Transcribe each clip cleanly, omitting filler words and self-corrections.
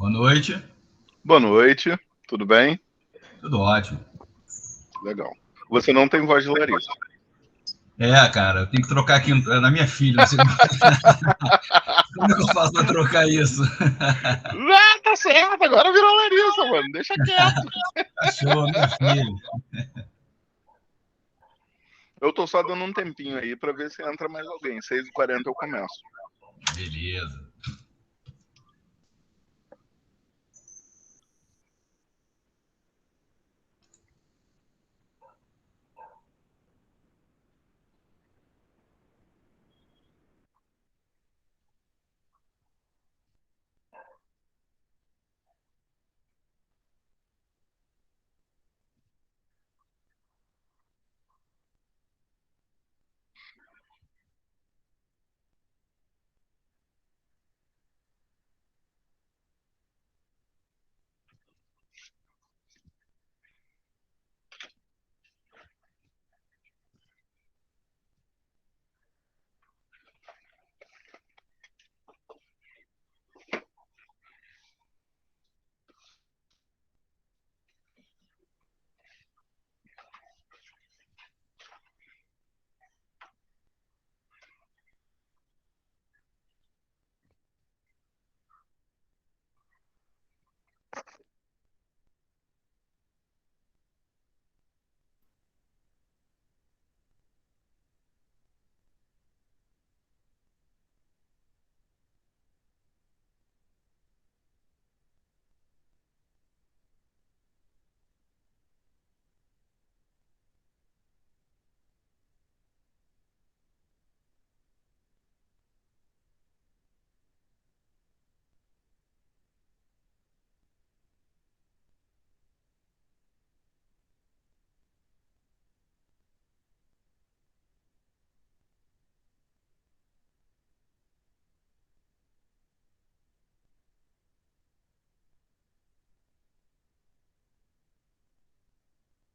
Boa noite. Boa noite, tudo bem? Tudo ótimo. Legal. Você não tem voz de Larissa. Cara, eu tenho que trocar aqui na minha filha. Não sei como é que eu faço para trocar isso. Ah, tá certo, agora virou Larissa, mano. Deixa quieto. Show, minha filha. Eu tô só dando um tempinho aí pra ver se entra mais alguém. 6h40 eu começo. Beleza.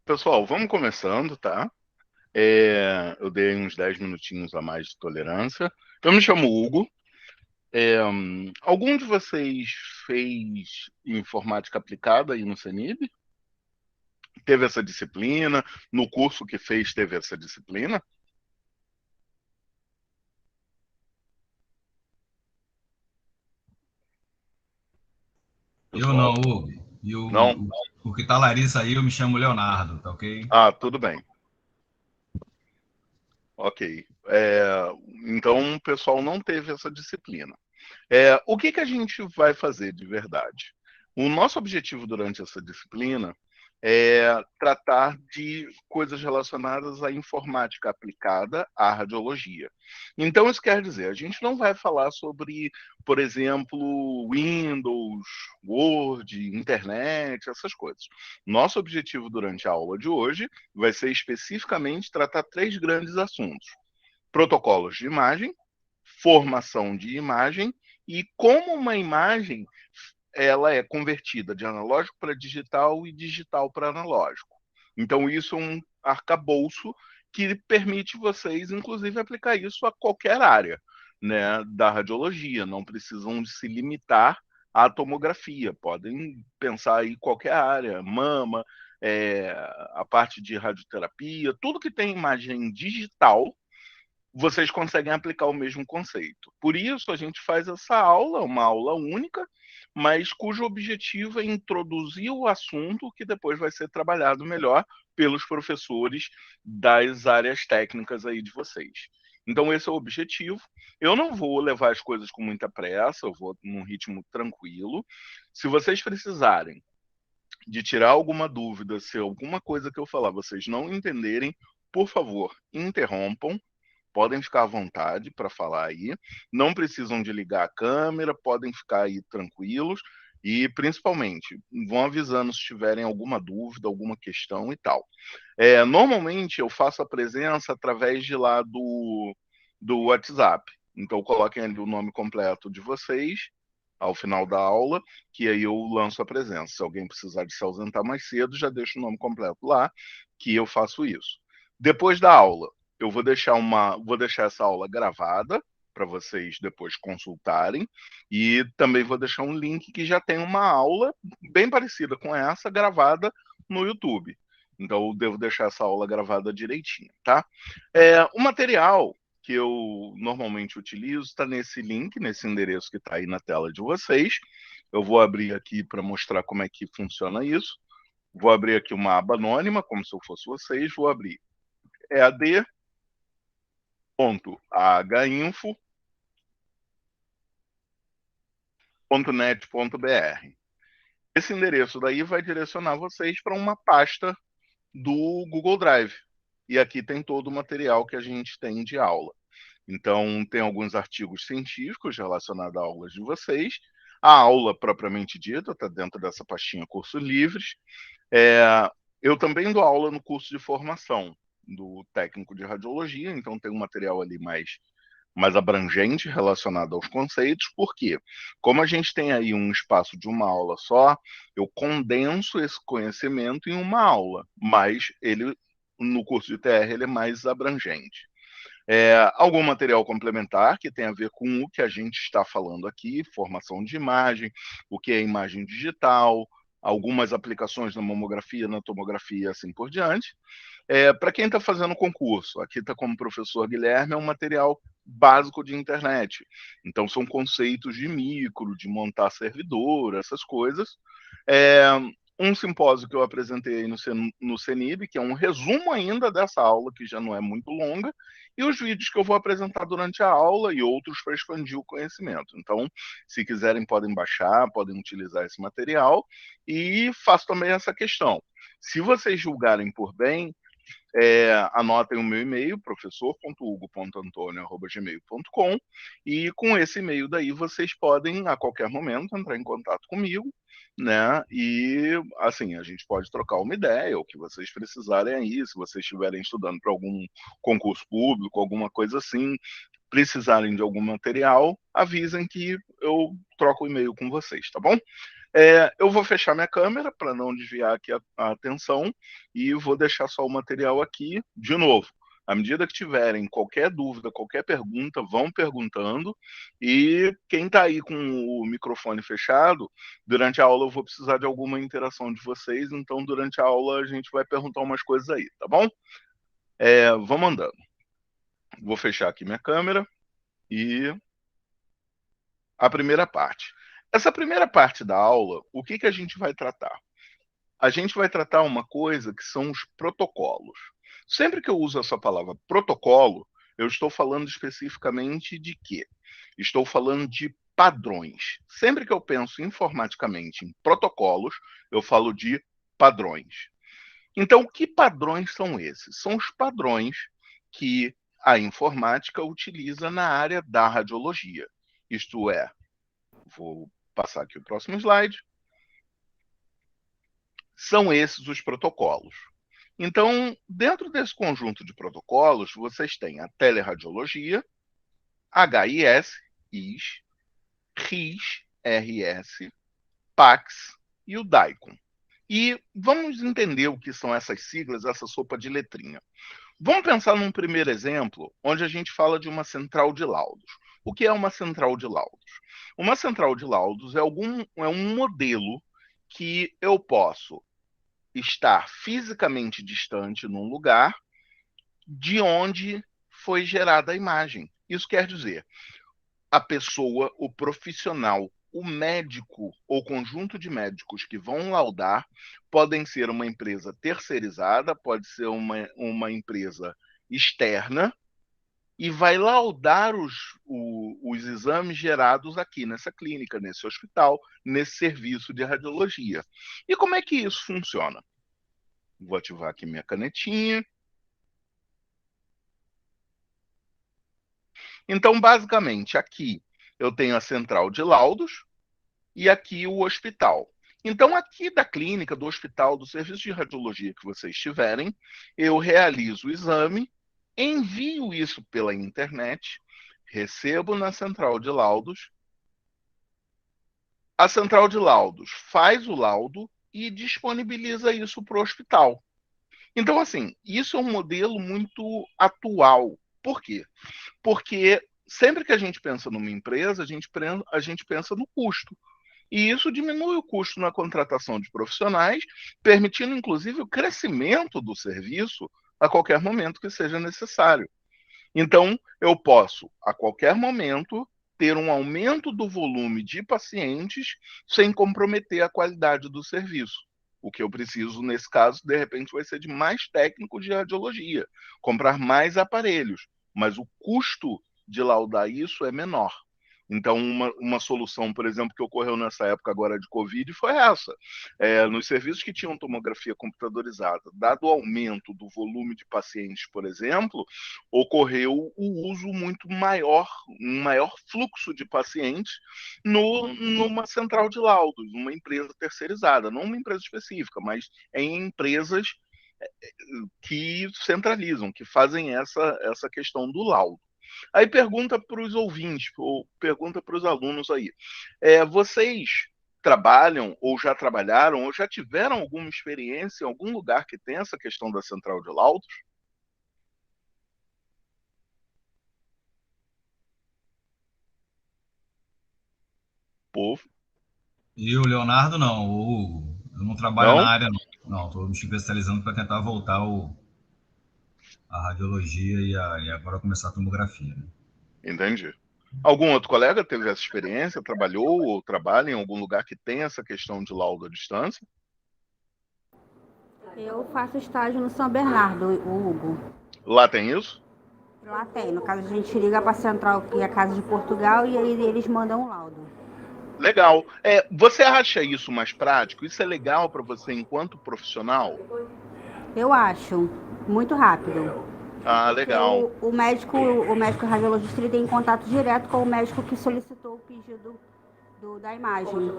Pessoal, vamos começando, tá? Eu dei uns 10 minutinhos a mais de tolerância. Eu me chamo Hugo. Algum de vocês fez informática aplicada aí no CENIB? Teve essa disciplina? No curso que fez, teve essa disciplina? Eu não, Pessoal, Hugo. E não? o que tá Larissa aí, eu me chamo Leonardo, tá ok? Ah, tudo bem. Ok. Então, o pessoal não teve essa disciplina. O que a gente vai fazer de verdade? O nosso objetivo durante essa disciplina é tratar de coisas relacionadas à informática aplicada à radiologia. Então, isso quer dizer, a gente não vai falar sobre, por exemplo, Windows, Word, internet, essas coisas. Nosso objetivo durante a aula de hoje vai ser especificamente tratar três grandes assuntos: protocolos de imagem, formação de imagem e como uma imagem ela é convertida de analógico para digital e digital para analógico. Então isso é um arcabouço que permite vocês, inclusive, aplicar isso a qualquer área, né, da radiologia. Não precisam se limitar à tomografia. Podem pensar aí qualquer área, mama, a parte de radioterapia, tudo que tem imagem digital vocês conseguem aplicar o mesmo conceito. Por isso, a gente faz essa aula, uma aula única, mas cujo objetivo é introduzir o assunto que depois vai ser trabalhado melhor pelos professores das áreas técnicas aí de vocês. Então, esse é o objetivo. Eu não vou levar as coisas com muita pressa, eu vou num ritmo tranquilo. Se vocês precisarem de tirar alguma dúvida, se alguma coisa que eu falar vocês não entenderem, por favor, interrompam. Podem ficar à vontade para falar aí. Não precisam de ligar a câmera, podem ficar aí tranquilos. E, principalmente, vão avisando se tiverem alguma dúvida, alguma questão e tal. Normalmente, eu faço a presença através de lá do WhatsApp. Então, coloquem ali o nome completo de vocês ao final da aula, que aí eu lanço a presença. Se alguém precisar de se ausentar mais cedo, já deixo o nome completo lá, que eu faço isso. Depois da aula, eu vou deixar essa aula gravada, para vocês depois consultarem, e também vou deixar um link que já tem uma aula bem parecida com essa, gravada no YouTube. Então, eu devo deixar essa aula gravada direitinho, tá? O material que eu normalmente utilizo está nesse link, nesse endereço que está aí na tela de vocês. Eu vou abrir aqui para mostrar como é que funciona isso. Vou abrir aqui uma aba anônima, como se eu fosse vocês. Vou abrir ead.ahinfo.net.br. Esse endereço daí vai direcionar vocês para uma pasta do Google Drive. E aqui tem todo o material que a gente tem de aula. Então, tem alguns artigos científicos relacionados a aulas de vocês. A aula propriamente dita está dentro dessa pastinha Cursos Livres. Eu também dou aula no curso de formação do técnico de radiologia, então tem um material ali mais abrangente relacionado aos conceitos, porque como a gente tem aí um espaço de uma aula só, eu condenso esse conhecimento em uma aula, mas ele, no curso de TR, ele é mais abrangente. Algum material complementar que tem a ver com o que a gente está falando aqui, formação de imagem, o que é imagem digital, algumas aplicações na mamografia, na tomografia, assim por diante. Para quem está fazendo concurso, aqui está como professor Guilherme, é um material básico de internet. Então, são conceitos de micro, de montar servidor, essas coisas. Um simpósio que eu apresentei no CENIB, que é um resumo ainda dessa aula, que já não é muito longa, e os vídeos que eu vou apresentar durante a aula e outros para expandir o conhecimento. Então, se quiserem, podem baixar, podem utilizar esse material. E faço também essa questão. Se vocês julgarem por bem, anotem o meu e-mail, professor.hugo.antonio@gmail.com, e com esse e-mail daí vocês podem, a qualquer momento, entrar em contato comigo, né? E, assim, a gente pode trocar uma ideia, o que vocês precisarem aí, se vocês estiverem estudando para algum concurso público, alguma coisa assim, precisarem de algum material, avisem que eu troco o e-mail com vocês, tá bom? Eu vou fechar minha câmera para não desviar aqui a atenção e vou deixar só o material aqui. De novo, à medida que tiverem qualquer dúvida, qualquer pergunta, vão perguntando. E quem está aí com o microfone fechado, durante a aula eu vou precisar de alguma interação de vocês, então durante a aula a gente vai perguntar umas coisas aí, tá bom? Vamos andando. Vou fechar aqui minha câmera e a primeira parte. Essa primeira parte da aula, o que a gente vai tratar? A gente vai tratar uma coisa que são os protocolos. Sempre que eu uso essa palavra protocolo, eu estou falando especificamente de quê? Estou falando de padrões. Sempre que eu penso informaticamente em protocolos, eu falo de padrões. Então, que padrões são esses? São os padrões que a informática utiliza na área da radiologia. Isto é, vou passar aqui o próximo slide. São esses os protocolos. Então, dentro desse conjunto de protocolos, vocês têm a teleradiologia, HIS, IS, RIS, RS, PACS e o DICOM. E vamos entender o que são essas siglas, essa sopa de letrinha. Vamos pensar num primeiro exemplo, onde a gente fala de uma central de laudos. O que é uma central de laudos? Uma central de laudos é um modelo que eu posso estar fisicamente distante num lugar de onde foi gerada a imagem. Isso quer dizer, a pessoa, o profissional, o médico ou conjunto de médicos que vão laudar podem ser uma empresa terceirizada, pode ser uma empresa externa, e vai laudar os exames gerados aqui nessa clínica, nesse hospital, nesse serviço de radiologia. E como é que isso funciona? Vou ativar aqui minha canetinha. Então, basicamente, aqui eu tenho a central de laudos e aqui o hospital. Então, aqui da clínica, do hospital, do serviço de radiologia que vocês tiverem, eu realizo o exame, envio isso pela internet, recebo na central de laudos, a central de laudos faz o laudo e disponibiliza isso para o hospital. Então, assim, isso é um modelo muito atual. Por quê? Porque sempre que a gente pensa numa empresa, a gente pensa no custo. E isso diminui o custo na contratação de profissionais, permitindo inclusive o crescimento do serviço a qualquer momento que seja necessário. Então, eu posso, a qualquer momento, ter um aumento do volume de pacientes sem comprometer a qualidade do serviço. O que eu preciso, nesse caso, de repente, vai ser de mais técnicos de radiologia, comprar mais aparelhos, mas o custo de laudar isso é menor. Então, uma solução, por exemplo, que ocorreu nessa época agora de Covid foi essa. Nos serviços que tinham tomografia computadorizada, dado o aumento do volume de pacientes, por exemplo, ocorreu o uso muito maior, um maior fluxo de pacientes numa central de laudos, numa empresa terceirizada, não uma empresa específica, mas em empresas que centralizam, que fazem essa questão do laudo. Aí pergunta para os ouvintes, ou pergunta para os alunos aí. Vocês trabalham, ou já trabalharam, ou já tiveram alguma experiência em algum lugar que tem essa questão da central de laudos? Povo? E o Leonardo não, o Hugo. Eu não trabalho na Não? área, não. Não, estou me especializando para tentar voltar a radiologia e agora começar a tomografia. Né? Entendi. Algum outro colega teve essa experiência, trabalhou ou trabalha em algum lugar que tem essa questão de laudo à distância? Eu faço estágio no São Bernardo, o Hugo. Lá tem isso? Lá tem. No caso, a gente liga para a central, que é a Casa de Portugal, e aí eles mandam um laudo. Legal. Você acha isso mais prático? Isso é legal para você enquanto profissional? Eu acho muito rápido. Ah, Porque legal. o médico radiologista, ele tem contato direto com o médico que solicitou o pedido da imagem.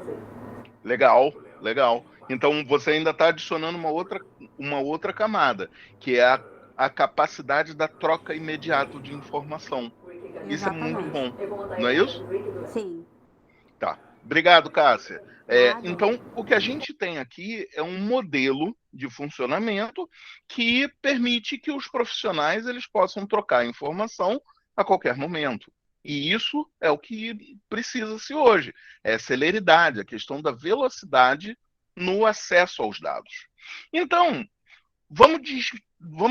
Legal, legal. Então você ainda está adicionando uma outra camada, que é a capacidade da troca imediata de informação. Isso é muito Exatamente. bom, não é isso? Sim. Tá. Obrigado, Cássia. Nada. Então, o que a gente tem aqui é um modelo de funcionamento que permite que os profissionais eles possam trocar informação a qualquer momento. E isso é o que precisa-se hoje. É celeridade, a questão da velocidade no acesso aos dados. Então, vamos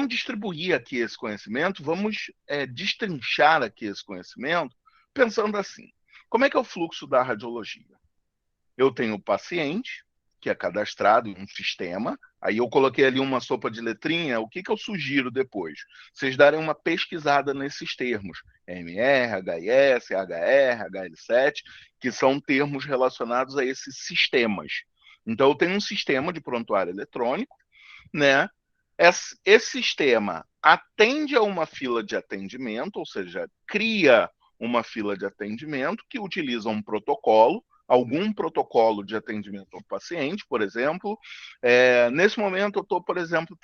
distribuir aqui esse conhecimento, vamos destrinchar aqui esse conhecimento, pensando assim: como é que é o fluxo da radiologia? Eu tenho o paciente, que é cadastrado em um sistema, aí eu coloquei ali uma sopa de letrinha, o que eu sugiro depois? Vocês darem uma pesquisada nesses termos, MR, HIS, HR, HL7, que são termos relacionados a esses sistemas. Então, eu tenho um sistema de prontuário eletrônico, né? Esse sistema atende a uma fila de atendimento, ou seja, cria uma fila de atendimento que utiliza um protocolo, algum protocolo de atendimento ao paciente, por exemplo. Nesse momento, eu estou, por exemplo,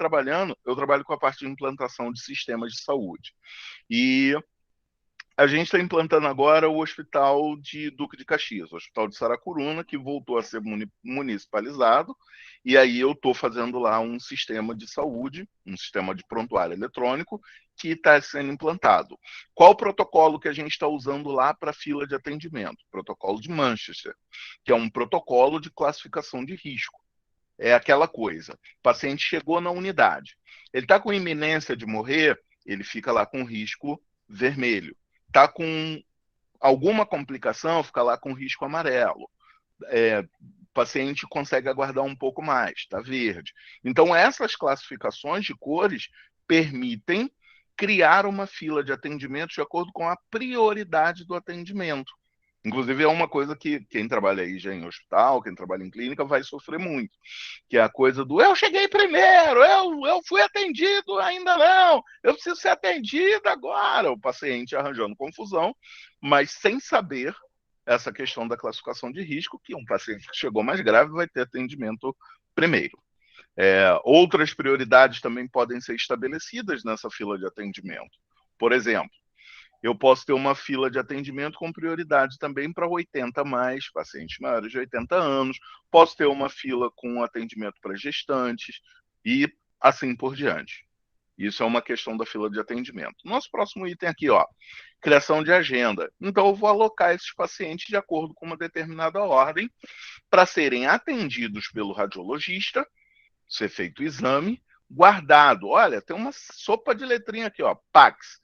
eu trabalho com a parte de implantação de sistemas de saúde. E a gente está implantando agora o Hospital de Duque de Caxias, o Hospital de Saracuruna, que voltou a ser municipalizado, e aí eu estou fazendo lá um sistema de saúde, um sistema de prontuário eletrônico, que está sendo implantado. Qual o protocolo que a gente está usando lá para a fila de atendimento? Protocolo de Manchester, que é um protocolo de classificação de risco. É aquela coisa, o paciente chegou na unidade, ele está com iminência de morrer, ele fica lá com risco vermelho. Está com alguma complicação, fica lá com risco amarelo. O paciente consegue aguardar um pouco mais, está verde. Então, essas classificações de cores permitem criar uma fila de atendimento de acordo com a prioridade do atendimento. Inclusive, é uma coisa que quem trabalha aí já em hospital, quem trabalha em clínica, vai sofrer muito, que é a coisa do eu cheguei primeiro, eu fui atendido, ainda não, eu preciso ser atendido agora. O paciente arranjando confusão, mas sem saber essa questão da classificação de risco, que um paciente que chegou mais grave vai ter atendimento primeiro. Outras prioridades também podem ser estabelecidas nessa fila de atendimento. Por exemplo, eu posso ter uma fila de atendimento com prioridade também para 80 mais, pacientes maiores de 80 anos, posso ter uma fila com atendimento para gestantes e assim por diante. Isso é uma questão da fila de atendimento. Nosso próximo item aqui, ó, criação de agenda. Então, eu vou alocar esses pacientes de acordo com uma determinada ordem para serem atendidos pelo radiologista, ser feito o exame, guardado. Olha, tem uma sopa de letrinha aqui, ó, PAX.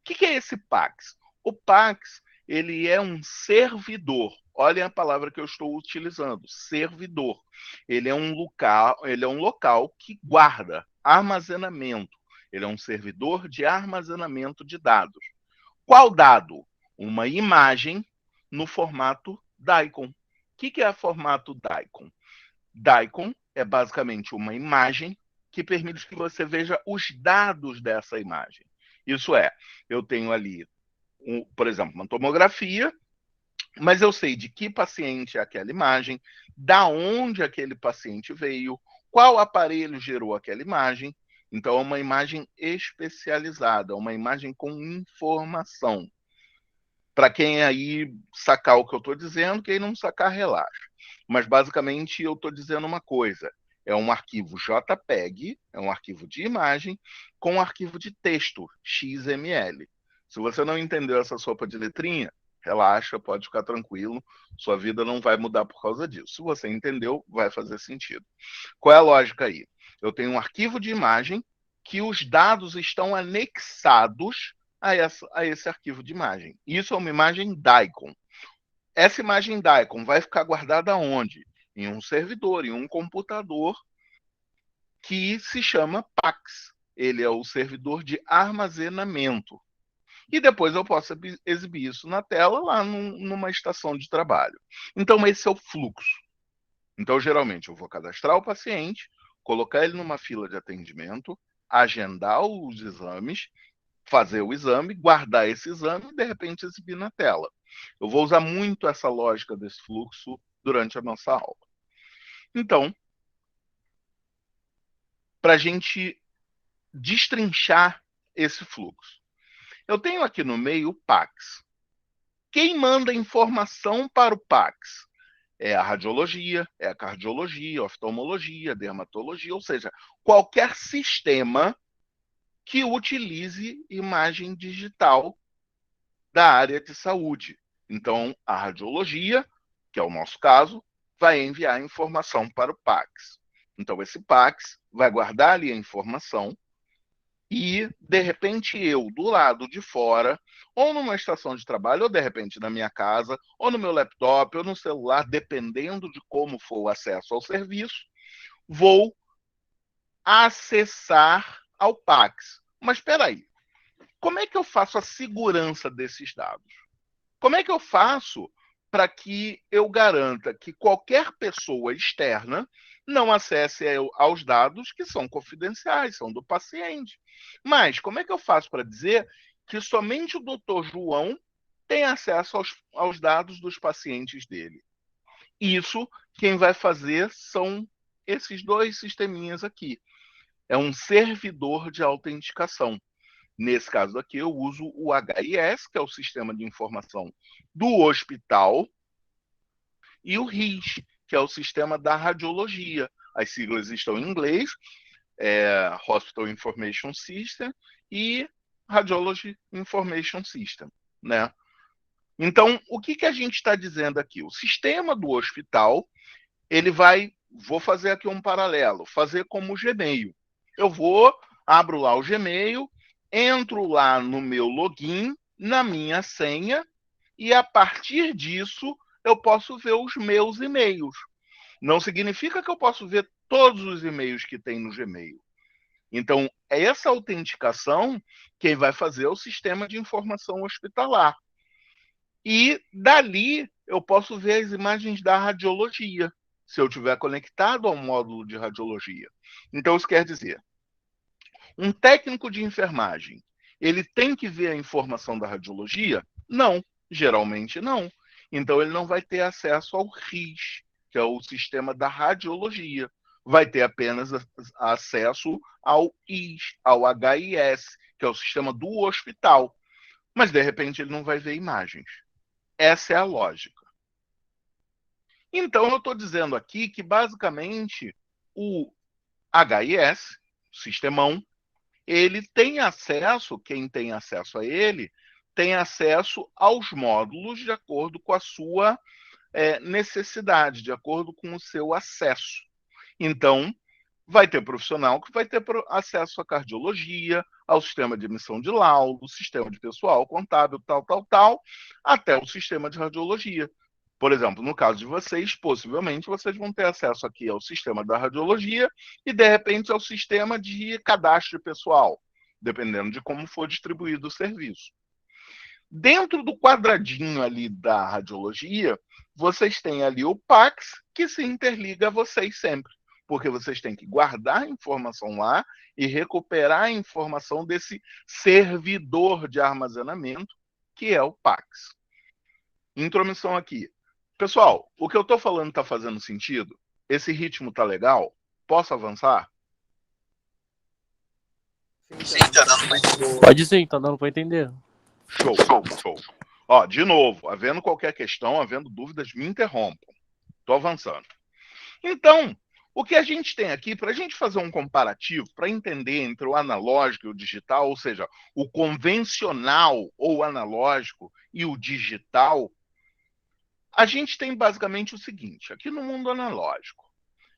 O que é esse PAX? O PAX, ele é um servidor. Olhem a palavra que eu estou utilizando, servidor. Ele é um local que guarda armazenamento. Ele é um servidor de armazenamento de dados. Qual dado? Uma imagem no formato DICOM. O que é o formato DICOM? DICOM é basicamente uma imagem que permite que você veja os dados dessa imagem. Isso é, eu tenho ali, por exemplo, uma tomografia, mas eu sei de que paciente é aquela imagem, da onde aquele paciente veio, qual aparelho gerou aquela imagem. Então, é uma imagem especializada, uma imagem com informação. Para quem aí sacar o que eu estou dizendo, quem não sacar, relaxa. Mas, basicamente, eu estou dizendo uma coisa. É um arquivo JPEG, é um arquivo de imagem, com um arquivo de texto, XML. Se você não entendeu essa sopa de letrinha, relaxa, pode ficar tranquilo. Sua vida não vai mudar por causa disso. Se você entendeu, vai fazer sentido. Qual é a lógica aí? Eu tenho um arquivo de imagem que os dados estão anexados a esse arquivo de imagem. Isso é uma imagem DICOM. Essa imagem DICOM vai ficar guardada onde? Em um servidor, em um computador que se chama PAX. Ele é o servidor de armazenamento. E depois eu posso exibir isso na tela lá numa estação de trabalho. Então, esse é o fluxo. Então, geralmente, eu vou cadastrar o paciente, colocar ele numa fila de atendimento, agendar os exames, fazer o exame, guardar esse exame e, de repente, exibir na tela. Eu vou usar muito essa lógica desse fluxo durante a nossa aula. Então, para a gente destrinchar esse fluxo, eu tenho aqui no meio o PAX. Quem manda informação para o PAX? É a radiologia, é a cardiologia, a oftalmologia, a dermatologia, ou seja, qualquer sistema que utilize imagem digital da área de saúde. Então, a radiologia, que é o nosso caso, vai enviar informação para o PAX. Então, esse PAX vai guardar ali a informação e, de repente, eu, do lado de fora, ou numa estação de trabalho, ou, de repente, na minha casa, ou no meu laptop, ou no celular, dependendo de como for o acesso ao serviço, vou acessar ao PAX. Mas espera aí, como é que eu faço a segurança desses dados? Como é que eu faço para que eu garanta que qualquer pessoa externa não acesse aos dados que são confidenciais, são do paciente? Mas como é que eu faço para dizer que somente o Dr. João tem acesso aos dados dos pacientes dele? Isso, quem vai fazer são esses dois sisteminhas aqui. É um servidor de autenticação. Nesse caso aqui, eu uso o HIS, que é o Sistema de Informação do Hospital, e o RIS, que é o Sistema da Radiologia. As siglas estão em inglês, Hospital Information System e Radiology Information System, né? Então, o que a gente está dizendo aqui? O sistema do hospital, ele vou fazer aqui um paralelo, fazer como o Gmail. Eu abro lá o Gmail, entro lá no meu login, na minha senha, e a partir disso eu posso ver os meus e-mails. Não significa que eu posso ver todos os e-mails que tem no Gmail. Então, essa autenticação, quem vai fazer é o sistema de informação hospitalar. E dali eu posso ver as imagens da radiologia, se eu estiver conectado ao módulo de radiologia. Então, isso quer dizer, um técnico de enfermagem, ele tem que ver a informação da radiologia? Não, geralmente não. Então, ele não vai ter acesso ao RIS, que é o sistema da radiologia. Vai ter apenas acesso ao IS, ao HIS, que é o sistema do hospital. Mas, de repente, ele não vai ver imagens. Essa é a lógica. Então, eu estou dizendo aqui que, basicamente, o HIS, o sistemão, ele tem acesso, quem tem acesso a ele, tem acesso aos módulos de acordo com a sua necessidade, de acordo com o seu acesso. Então, vai ter profissional que vai ter acesso à cardiologia, ao sistema de emissão de laudo, sistema de pessoal, contábil, tal, até o sistema de radiologia. Por exemplo, no caso de vocês, possivelmente vocês vão ter acesso aqui ao sistema da radiologia e, de repente, ao sistema de cadastro pessoal, dependendo de como for distribuído o serviço. Dentro do quadradinho ali da radiologia, vocês têm ali o PACS, que se interliga a vocês sempre, porque vocês têm que guardar a informação lá e recuperar a informação desse servidor de armazenamento, que é o PACS. Intromissão aqui. Pessoal, o que eu estou falando está fazendo sentido? Esse ritmo está legal? Posso avançar? Sim, tá dando pra entender. Pode sim, tá dando para entender. Show. Ó, de novo, havendo qualquer questão, havendo dúvidas, me interrompam. Estou avançando. Então, o que a gente tem aqui, para a gente fazer um comparativo, para entender entre o analógico e o digital, ou seja, o convencional ou analógico e o digital, a gente tem basicamente o seguinte: aqui no mundo analógico,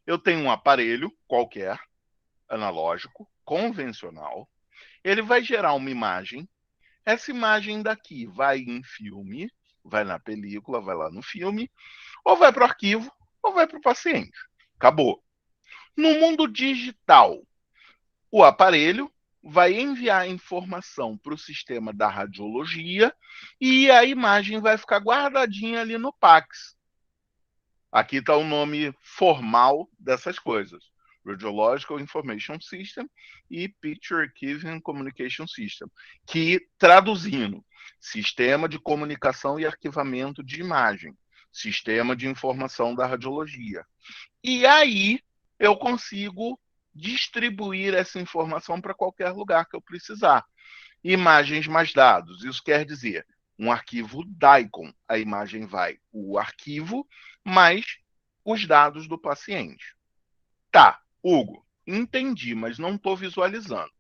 eu tenho um aparelho qualquer, analógico, convencional, ele vai gerar uma imagem, essa imagem daqui vai em filme, vai na película, vai lá no filme, ou vai para o arquivo, ou vai para o paciente. Acabou. No mundo digital, o aparelho vai enviar a informação para o sistema da radiologia e a imagem vai ficar guardadinha ali no PACS. Aqui está o nome formal dessas coisas: Radiological Information System e Picture Archive and Communication System, que, traduzindo, Sistema de Comunicação e Arquivamento de Imagem, Sistema de Informação da Radiologia. E aí eu consigo distribuir essa informação para qualquer lugar que eu precisar. Imagens mais dados, isso quer dizer um arquivo DICOM. A imagem vai o arquivo mais os dados do paciente. Tá, Hugo, entendi, mas não estou visualizando.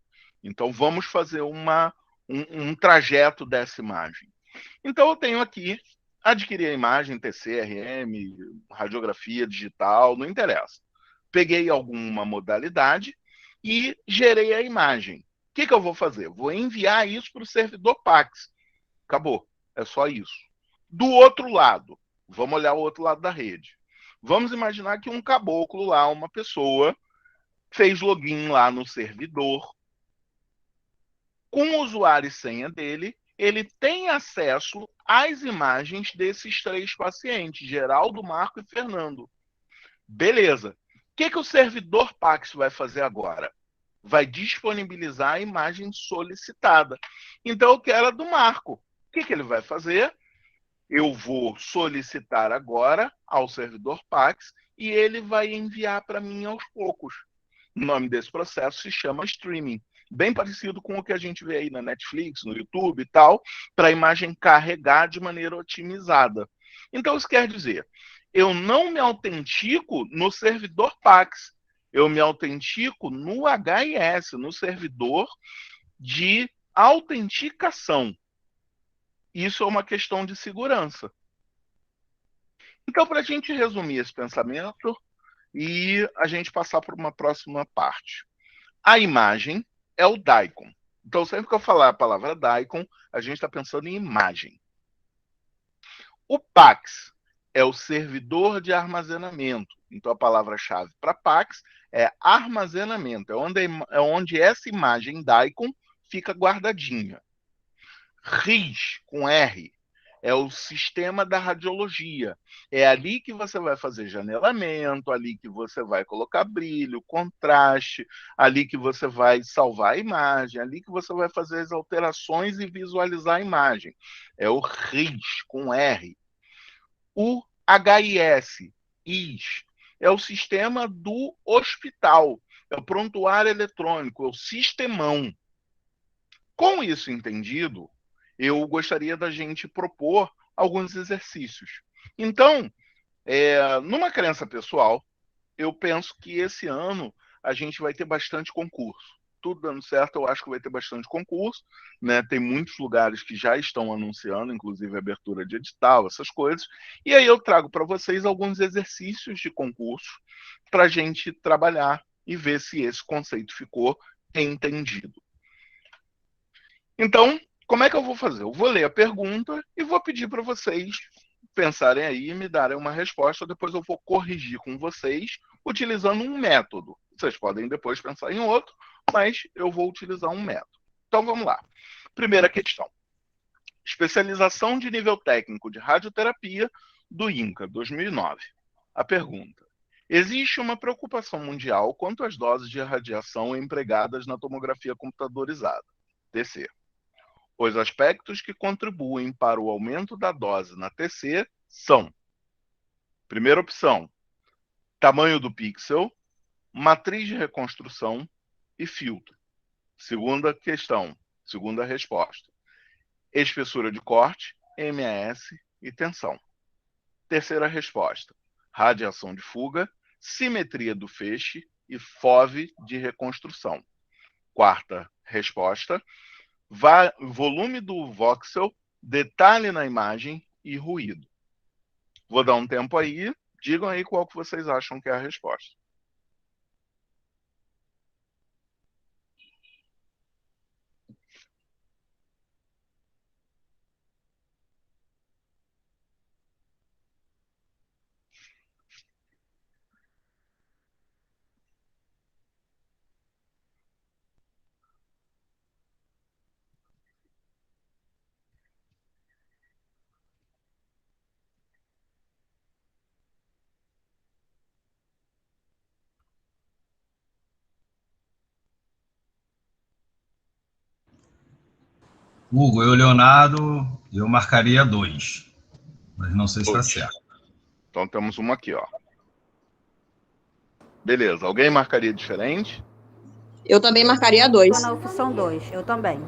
Então vamos fazer um trajeto dessa imagem. Então eu tenho aqui, adquiri a imagem, TC, RM, radiografia digital, não interessa. Peguei alguma modalidade e gerei a imagem. O que eu vou fazer? Vou enviar isso para o servidor PACS. Acabou. É só isso. Do outro lado, vamos olhar o outro lado da rede. Vamos imaginar que um caboclo lá, uma pessoa, fez login lá no servidor. Com o usuário e senha dele, ele tem acesso às imagens desses 3 pacientes, Geraldo, Marco e Fernando. Beleza. O que o servidor PACS vai fazer agora? Vai disponibilizar a imagem solicitada. Então, eu quero a do Marco. O que ele vai fazer? Eu vou solicitar agora ao servidor PACS e ele vai enviar para mim aos poucos. O nome desse processo se chama streaming. Bem parecido com o que a gente vê aí na Netflix, no YouTube e tal, para a imagem carregar de maneira otimizada. Então, isso quer dizer, eu não me autentico no servidor PACS, eu me autentico no HIS, no servidor de autenticação. Isso é uma questão de segurança. Então, para a gente resumir esse pensamento e a gente passar para uma próxima parte. A imagem é o DICOM. Então, sempre que eu falar a palavra DICOM, a gente está pensando em imagem. O PACS é o servidor de armazenamento. Então, a palavra-chave para PACS é armazenamento. É onde essa imagem DICOM fica guardadinha. RIS, com R, é o sistema da radiologia. É ali que você vai fazer janelamento, ali que você vai colocar brilho, contraste, ali que você vai salvar a imagem, ali que você vai fazer as alterações e visualizar a imagem. É o RIS, com R. O HIS, é o sistema do hospital. É o prontuário eletrônico, é o sistemão. Com isso entendido, eu gostaria da gente propor alguns exercícios. Então, numa crença pessoal, eu penso que esse ano a gente vai ter bastante concurso. tudo dando certo, eu acho que vai ter bastante concurso, né? Tem muitos lugares que já estão anunciando, inclusive abertura de edital, essas coisas. E aí eu trago para vocês alguns exercícios de concurso para a gente trabalhar e ver se esse conceito ficou entendido. Então, como é que eu vou fazer? Eu vou ler a pergunta e vou pedir para vocês pensarem aí e me darem uma resposta. Depois eu vou corrigir com vocês utilizando um método. Vocês podem depois pensar em outro, mas eu vou utilizar um método. Então vamos lá. Primeira questão. Especialização de nível técnico de radioterapia do INCA, 2009. A pergunta. Existe uma preocupação mundial quanto às doses de radiação empregadas na tomografia computadorizada, TC. Os aspectos que contribuem para o aumento da dose na TC são: primeira opção, tamanho do pixel, matriz de reconstrução e filtro. Segunda questão, segunda resposta, espessura de corte, MAS e tensão. Terceira resposta, radiação de fuga, simetria do feixe e FOV de reconstrução. Quarta resposta, volume do voxel, detalhe na imagem e ruído. Vou dar um tempo aí, digam aí qual que vocês acham que é a resposta. Hugo, eu, Leonardo, eu marcaria 2, mas não sei se está certo. Então temos uma aqui, ó. Beleza, alguém marcaria diferente? Eu também marcaria 2. Estou na opção 2, eu também.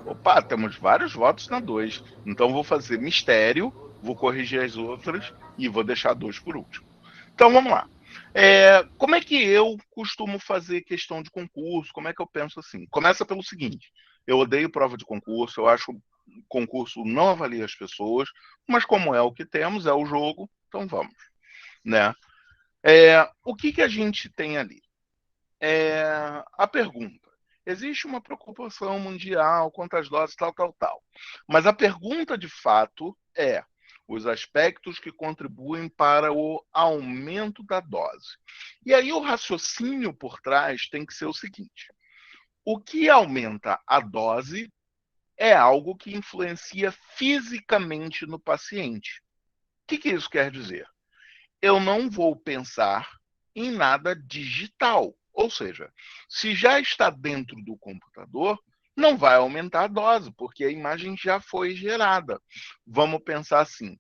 Opa, temos vários votos na 2. Então vou fazer mistério, vou corrigir as outras e vou deixar 2 por último. Então vamos lá. Como é que eu costumo fazer questão de concurso? Como é que eu penso assim? Começa pelo seguinte: eu odeio prova de concurso, eu acho que o concurso não avalia as pessoas, mas como é o que temos, é o jogo, então vamos, né? O que a gente tem ali? A pergunta. Existe uma preocupação mundial quanto às doses, tal. Mas a pergunta, de fato, é os aspectos que contribuem para o aumento da dose. E aí o raciocínio por trás tem que ser o seguinte: o que aumenta a dose é algo que influencia fisicamente no paciente. O que isso quer dizer? Eu não vou pensar em nada digital. Ou seja, se já está dentro do computador, não vai aumentar a dose, porque a imagem já foi gerada. Vamos pensar assim: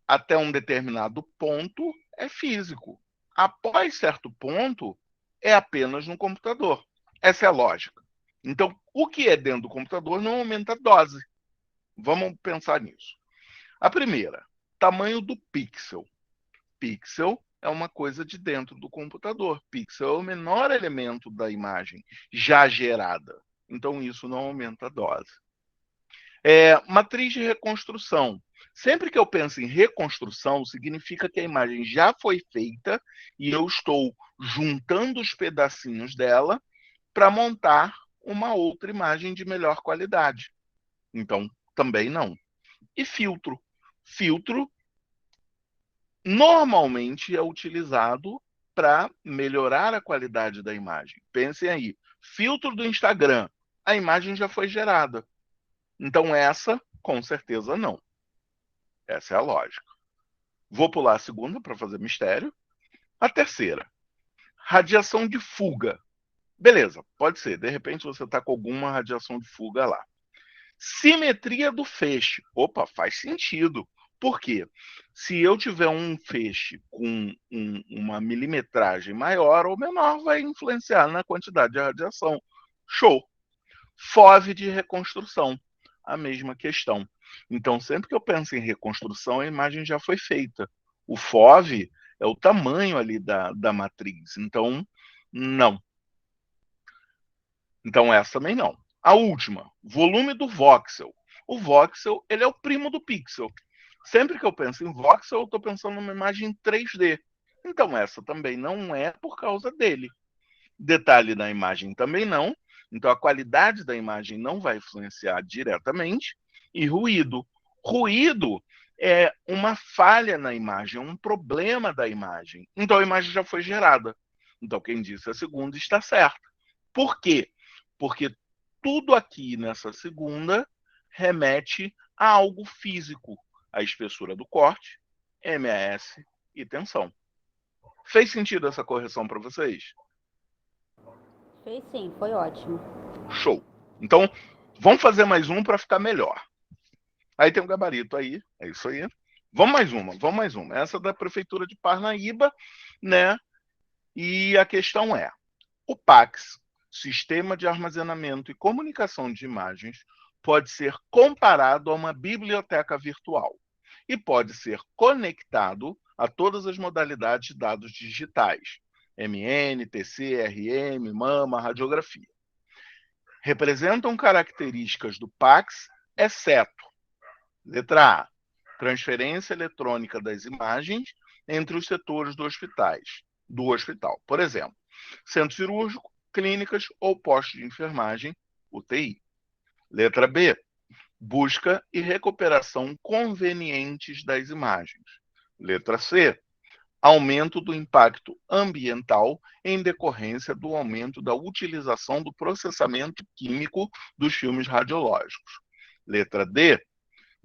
até um determinado ponto é físico. Após certo ponto, é apenas no computador. Essa é a lógica. Então, o que é dentro do computador não aumenta a dose. Vamos pensar nisso. A primeira, tamanho do pixel. Pixel é uma coisa de dentro do computador. Pixel é o menor elemento da imagem já gerada. Então, isso não aumenta a dose. Matriz de reconstrução. Sempre que eu penso em reconstrução, significa que a imagem já foi feita e eu estou juntando os pedacinhos dela para montar uma outra imagem de melhor qualidade. Então, também não. E filtro. Filtro normalmente é utilizado para melhorar a qualidade da imagem. Pensem aí, filtro do Instagram, a imagem já foi gerada. Então essa, com certeza, não. Essa é a lógica. Vou pular a segunda para fazer mistério. A terceira, radiação de fuga. Beleza, pode ser. De repente você está com alguma radiação de fuga lá. Simetria do feixe. Opa, faz sentido. Por quê? Se eu tiver um feixe com uma milimetragem maior ou menor, vai influenciar na quantidade de radiação. Show! FOV de reconstrução. A mesma questão. Então, sempre que eu penso em reconstrução, a imagem já foi feita. O FOV é o tamanho ali da matriz. Então, não. Então essa também não. A última, volume do voxel. O voxel, ele é o primo do pixel. Sempre que eu penso em voxel, eu estou pensando numa imagem 3D. Então essa também não é por causa dele. Detalhe da imagem também não. Então a qualidade da imagem não vai influenciar diretamente. E ruído. Ruído é uma falha na imagem, um problema da imagem. Então a imagem já foi gerada. Então quem disse a segunda está certa. Por quê? Porque tudo aqui nessa segunda remete a algo físico. A espessura do corte, MAS e tensão. Fez sentido essa correção para vocês? Fez sim, foi ótimo. Show. Então, vamos fazer mais um para ficar melhor. Aí tem um gabarito aí, é isso aí. Vamos mais uma. Essa da Prefeitura de Parnaíba, né? E a questão é, o PAX, Sistema de Armazenamento e Comunicação de Imagens, pode ser comparado a uma biblioteca virtual e pode ser conectado a todas as modalidades de dados digitais, MN, TC, RM, MAMA, radiografia. Representam características do PAX, exceto, letra A, transferência eletrônica das imagens entre os setores do hospital. Por exemplo, centro cirúrgico, clínicas ou postos de enfermagem, UTI. Letra B, busca e recuperação convenientes das imagens. Letra C, aumento do impacto ambiental em decorrência do aumento da utilização do processamento químico dos filmes radiológicos. Letra D,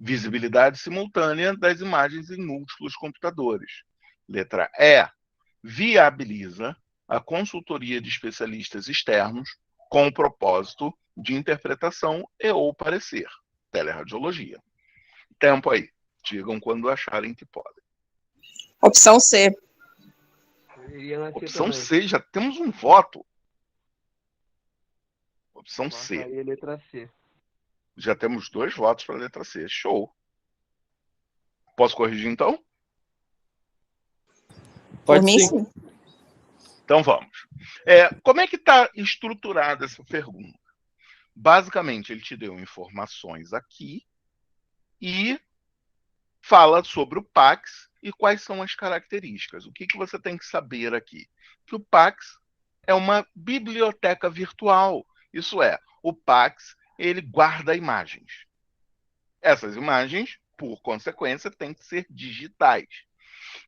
visibilidade simultânea das imagens em múltiplos computadores. Letra E, viabiliza a consultoria de especialistas externos com o propósito de interpretação e ou parecer. Teleradiologia. Tempo aí. Digam quando acharem que podem. Opção C. Eu iria na C Opção também. C, já temos um voto. Opção C. Marcaria a letra C. Já temos 2 votos para a letra C. Show. Posso corrigir então? Por mim, sim. Então vamos. Como é que está estruturada essa pergunta? Basicamente, ele te deu informações aqui e fala sobre o PAX e quais são as características. O que você tem que saber aqui? Que o PAX é uma biblioteca virtual. Isso é, o PAX ele guarda imagens. Essas imagens, por consequência, têm que ser digitais.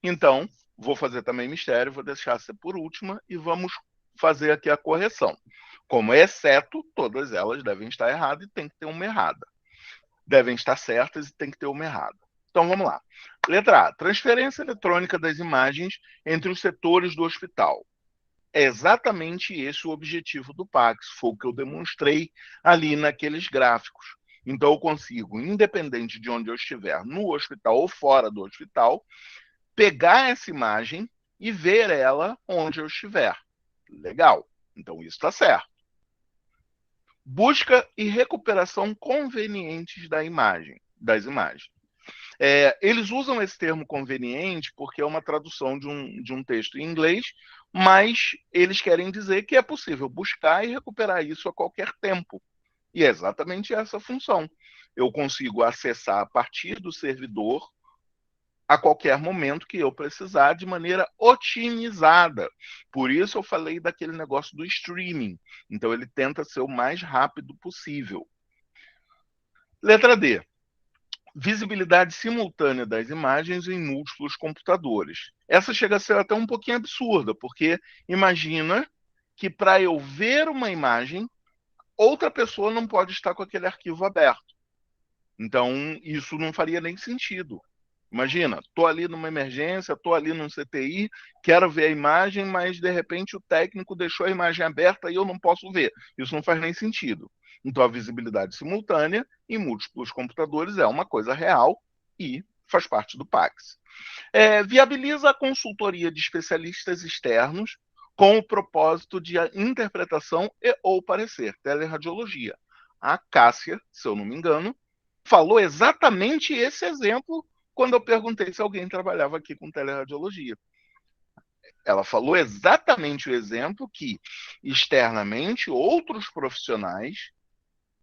Então, vou fazer também mistério, vou deixar ser por última e vamos fazer aqui a correção. Como exceto, todas elas devem estar erradas e tem que ter uma errada. Devem estar certas e tem que ter uma errada. Então vamos lá. Letra A, transferência eletrônica das imagens entre os setores do hospital. É exatamente esse o objetivo do PAX, foi o que eu demonstrei ali naqueles gráficos. Então eu consigo, independente de onde eu estiver, no hospital ou fora do hospital, pegar essa imagem e ver ela onde eu estiver. Legal. Então isso está certo. Busca e recuperação convenientes das imagens. Eles usam esse termo conveniente porque é uma tradução de um texto em inglês, mas eles querem dizer que é possível buscar e recuperar isso a qualquer tempo. E é exatamente essa a função. Eu consigo acessar a partir do servidor a qualquer momento que eu precisar, de maneira otimizada. Por isso eu falei daquele negócio do streaming. Então ele tenta ser o mais rápido possível. Letra D. Visibilidade simultânea das imagens em múltiplos computadores. Essa chega a ser até um pouquinho absurda, porque imagina que para eu ver uma imagem, outra pessoa não pode estar com aquele arquivo aberto. Então isso não faria nem sentido. Imagina, estou ali numa emergência, estou ali num CTI, quero ver a imagem, mas de repente o técnico deixou a imagem aberta e eu não posso ver. Isso não faz nem sentido. Então a visibilidade simultânea em múltiplos computadores é uma coisa real e faz parte do PAX. Viabiliza a consultoria de especialistas externos com o propósito de interpretação e ou parecer, teleradiologia. A Cássia, se eu não me engano, falou exatamente esse exemplo quando eu perguntei se alguém trabalhava aqui com teleradiologia. Ela falou exatamente o exemplo que, externamente, outros profissionais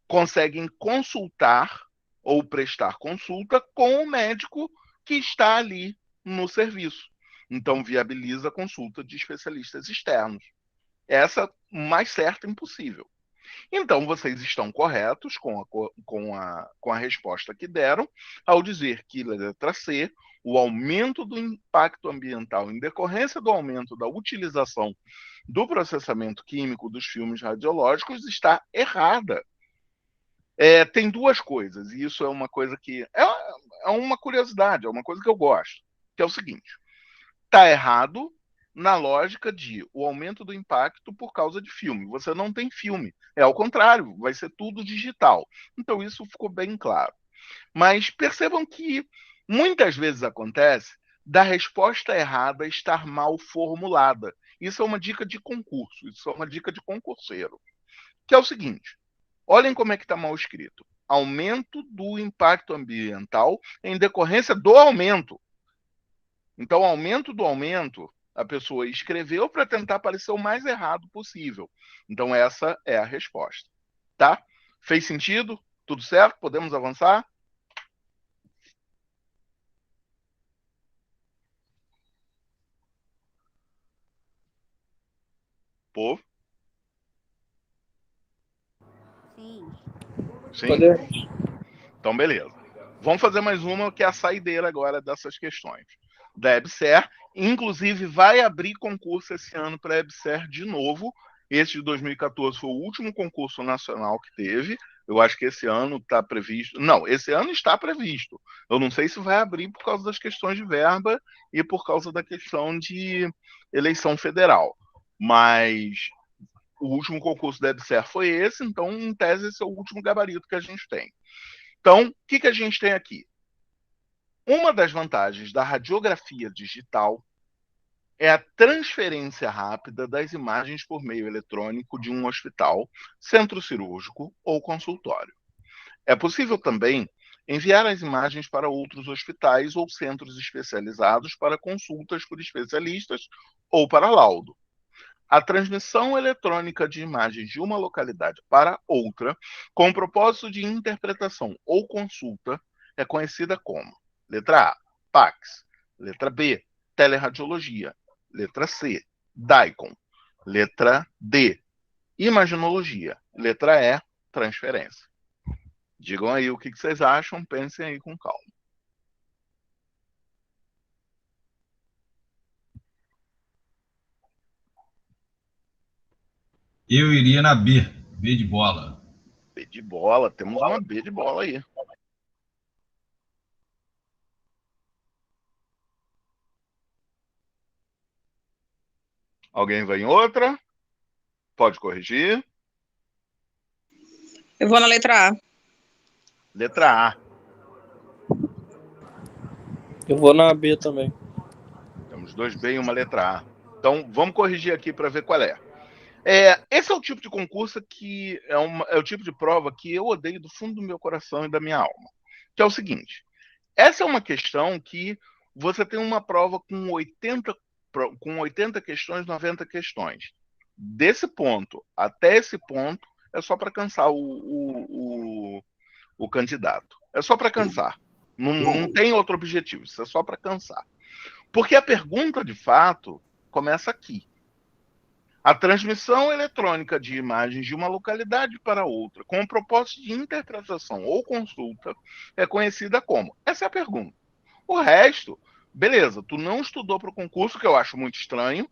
conseguem consultar ou prestar consulta com o médico que está ali no serviço. Então, viabiliza a consulta de especialistas externos. Essa mais certa impossível. Então, vocês estão corretos com a resposta que deram ao dizer que, letra C, o aumento do impacto ambiental em decorrência do aumento da utilização do processamento químico dos filmes radiológicos está errada. Tem duas coisas, e isso é uma coisa que é uma curiosidade, é uma coisa que eu gosto, que é o seguinte: está errado na lógica de o aumento do impacto por causa de filme. Você não tem filme. É ao contrário, vai ser tudo digital. Então isso ficou bem claro. Mas percebam que muitas vezes acontece da resposta errada estar mal formulada. Isso é uma dica de concurso, isso é uma dica de concurseiro. Que é o seguinte: olhem como é que está mal escrito. Aumento do impacto ambiental em decorrência do aumento. Então, aumento do aumento, a pessoa escreveu para tentar parecer o mais errado possível. Então, essa é a resposta. Tá? Fez sentido? Tudo certo? Podemos avançar? Pô? Sim. Sim? Podemos. Então, beleza. Vamos fazer mais uma, que é a saideira agora dessas questões. Da EBSER, inclusive vai abrir concurso esse ano para a EBSER de novo. Esse de 2014 foi o último concurso nacional que teve. Eu acho que esse ano está previsto. Não, esse ano está previsto. Eu não sei se vai abrir por causa das questões de verba e por causa da questão de eleição federal. Mas o último concurso da EBSER foi esse, então, em tese, esse é o último gabarito que a gente tem. Então, o que a gente tem aqui? Uma das vantagens da radiografia digital é a transferência rápida das imagens por meio eletrônico de um hospital, centro cirúrgico ou consultório. É possível também enviar as imagens para outros hospitais ou centros especializados para consultas por especialistas ou para laudo. A transmissão eletrônica de imagens de uma localidade para outra, com propósito de interpretação ou consulta, é conhecida como: letra A, PACS; letra B, teleradiologia; letra C, DICOM; letra D, imaginologia; letra E, transferência. Digam aí o que vocês acham, pensem aí com calma. Eu iria na B, B de bola. B de bola, temos uma B de bola aí. Alguém vai em outra? Pode corrigir. Eu vou na letra A. Letra A. Eu vou na B também. Temos 2B e uma letra A. Então, vamos corrigir aqui para ver qual é. Esse é o tipo de concurso que é o tipo de prova que eu odeio do fundo do meu coração e da minha alma. Que é o seguinte: essa é uma questão que você tem uma prova com 80 questões, 90 questões. Desse ponto até esse ponto, é só para cansar o candidato. É só para cansar. Não tem outro objetivo, isso é só para cansar. Porque a pergunta, de fato, começa aqui. A transmissão eletrônica de imagens de uma localidade para outra, com o propósito de interpretação ou consulta, é conhecida como? Essa é a pergunta. O resto, beleza, tu não estudou para o concurso, que eu acho muito estranho,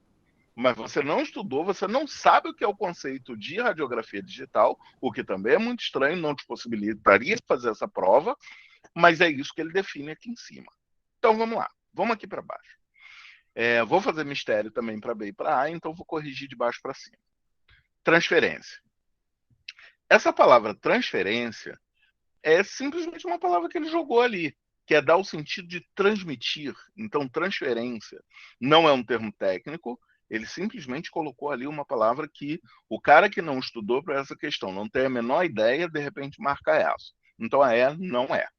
mas você não estudou, você não sabe o que é o conceito de radiografia digital, o que também é muito estranho, não te possibilitaria fazer essa prova, mas é isso que ele define aqui em cima. Então vamos lá, vamos aqui para baixo. Vou fazer mistério também para B e para A, então vou corrigir de baixo para cima. Transferência. Essa palavra transferência é simplesmente uma palavra que ele jogou ali, que é dar o sentido de transmitir. Então, transferência não é um termo técnico, ele simplesmente colocou ali uma palavra que o cara que não estudou para essa questão, não tem a menor ideia, de repente marca essa. Então, a E não é.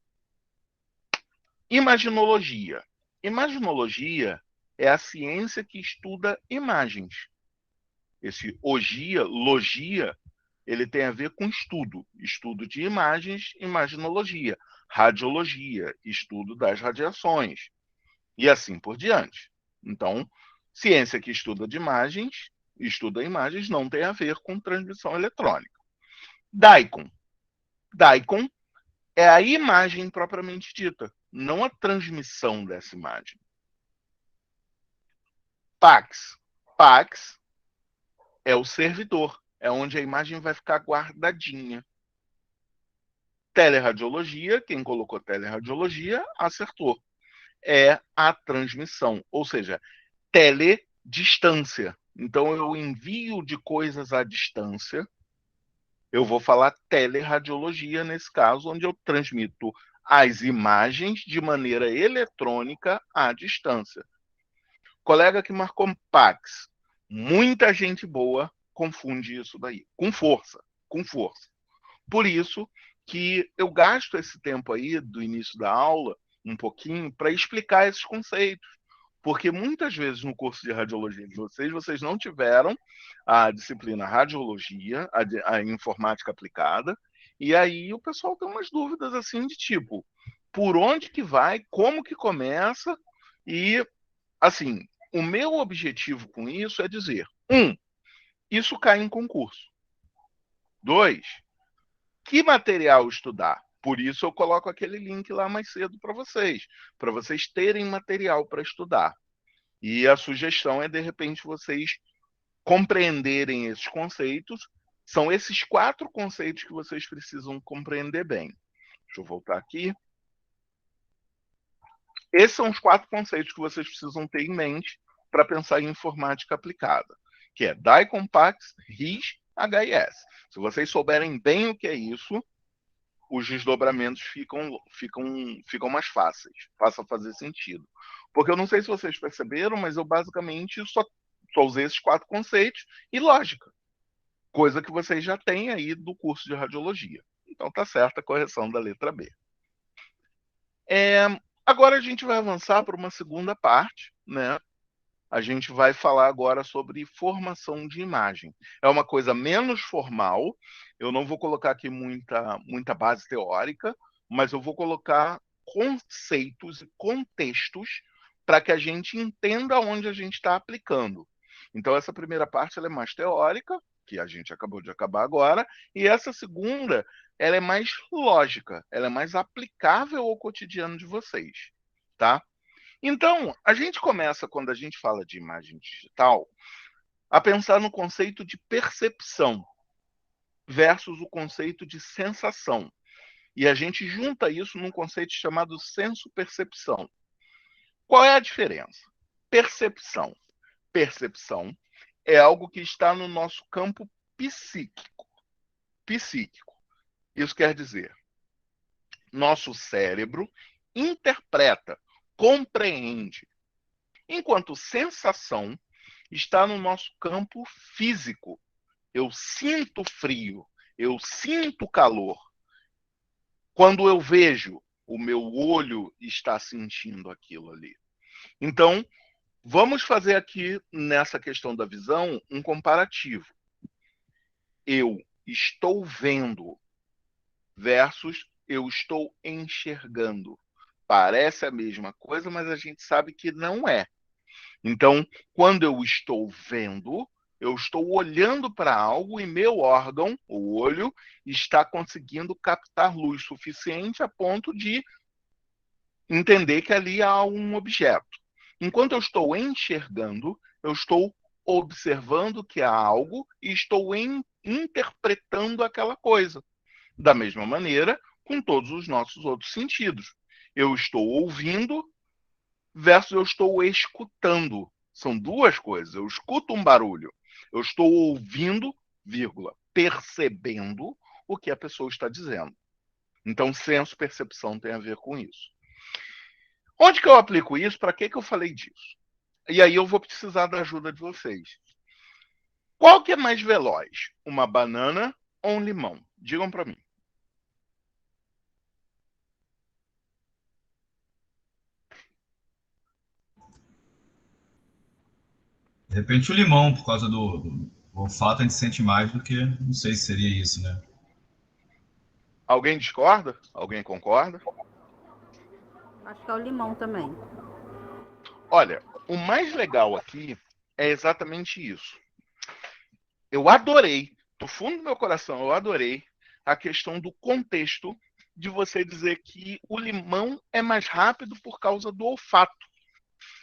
Imaginologia. Imaginologia é a ciência que estuda imagens. Esse logia, ele tem a ver com estudo de imagens, imaginologia, radiologia, estudo das radiações, e assim por diante. Então, ciência que estuda imagens, não tem a ver com transmissão eletrônica. DICOM. DICOM é a imagem propriamente dita, não a transmissão dessa imagem. PAX. PAX é o servidor, é onde a imagem vai ficar guardadinha. Teleradiologia, quem colocou teleradiologia acertou. É a transmissão, ou seja, teledistância. Então eu envio de coisas à distância. Eu vou falar teleradiologia nesse caso, onde eu transmito as imagens de maneira eletrônica à distância. Colega que marcou PAX, muita gente boa confunde isso daí, com força, com força. Por isso que eu gasto esse tempo aí do início da aula, um pouquinho, para explicar esses conceitos. Porque muitas vezes no curso de radiologia de vocês não tiveram a disciplina radiologia, a informática aplicada, e aí o pessoal tem umas dúvidas assim de tipo, por onde que vai, como que começa, e assim, o meu objetivo com isso é dizer, isso cai em concurso. 2, que material estudar? Por isso eu coloco aquele link lá mais cedo para vocês terem material para estudar. E a sugestão é, de repente, vocês compreenderem esses conceitos. São esses 4 conceitos que vocês precisam compreender bem. Deixa eu voltar aqui. Esses são os 4 conceitos que vocês precisam ter em mente para pensar em informática aplicada, que é DICOM, PAX, RIS, HIS. Se vocês souberem bem o que é isso, os desdobramentos ficam mais fáceis, passa a fazer sentido. Porque eu não sei se vocês perceberam, mas eu basicamente só usei esses 4 conceitos e lógica, coisa que vocês já têm aí do curso de radiologia. Então tá certa a correção da letra B. Agora a gente vai avançar para uma segunda parte, né? A gente vai falar agora sobre formação de imagem. É uma coisa menos formal, eu não vou colocar aqui muita base teórica, mas eu vou colocar conceitos e contextos para que a gente entenda onde a gente está aplicando. Então, essa primeira parte ela é mais teórica, que a gente acabou de acabar agora, e essa segunda ela é mais lógica, ela é mais aplicável ao cotidiano de vocês, tá? Então, a gente começa, quando a gente fala de imagem digital, a pensar no conceito de percepção versus o conceito de sensação. E a gente junta isso num conceito chamado senso-percepção. Qual é a diferença? Percepção. Percepção é algo que está no nosso campo psíquico. Psíquico. Isso quer dizer, nosso cérebro interpreta, compreende. Enquanto sensação está no nosso campo físico. Eu sinto frio, eu sinto calor. Quando eu vejo, o meu olho está sentindo aquilo ali. Então, vamos fazer aqui, nessa questão da visão, um comparativo. Eu estou vendo versus eu estou enxergando. Parece a mesma coisa, mas a gente sabe que não é. Então, quando eu estou vendo, eu estou olhando para algo e meu órgão, o olho, está conseguindo captar luz suficiente a ponto de entender que ali há um objeto. Enquanto eu estou enxergando, eu estou observando que há algo e estou interpretando aquela coisa. Da mesma maneira, com todos os nossos outros sentidos. Eu estou ouvindo versus eu estou escutando. São duas coisas. Eu escuto um barulho. Eu estou ouvindo, percebendo o que a pessoa está dizendo. Então, senso-percepção tem a ver com isso. Onde que eu aplico isso? Para que eu falei disso? E aí eu vou precisar da ajuda de vocês. Qual que é mais veloz? Uma banana ou um limão? Digam para mim. De repente o limão, por causa do olfato, a gente sente mais do que, não sei se seria isso, né? Alguém discorda? Alguém concorda? Acho que é o limão também. Olha, o mais legal aqui é exatamente isso. Eu adorei, do fundo do meu coração, eu adorei a questão do contexto de você dizer que o limão é mais rápido por causa do olfato.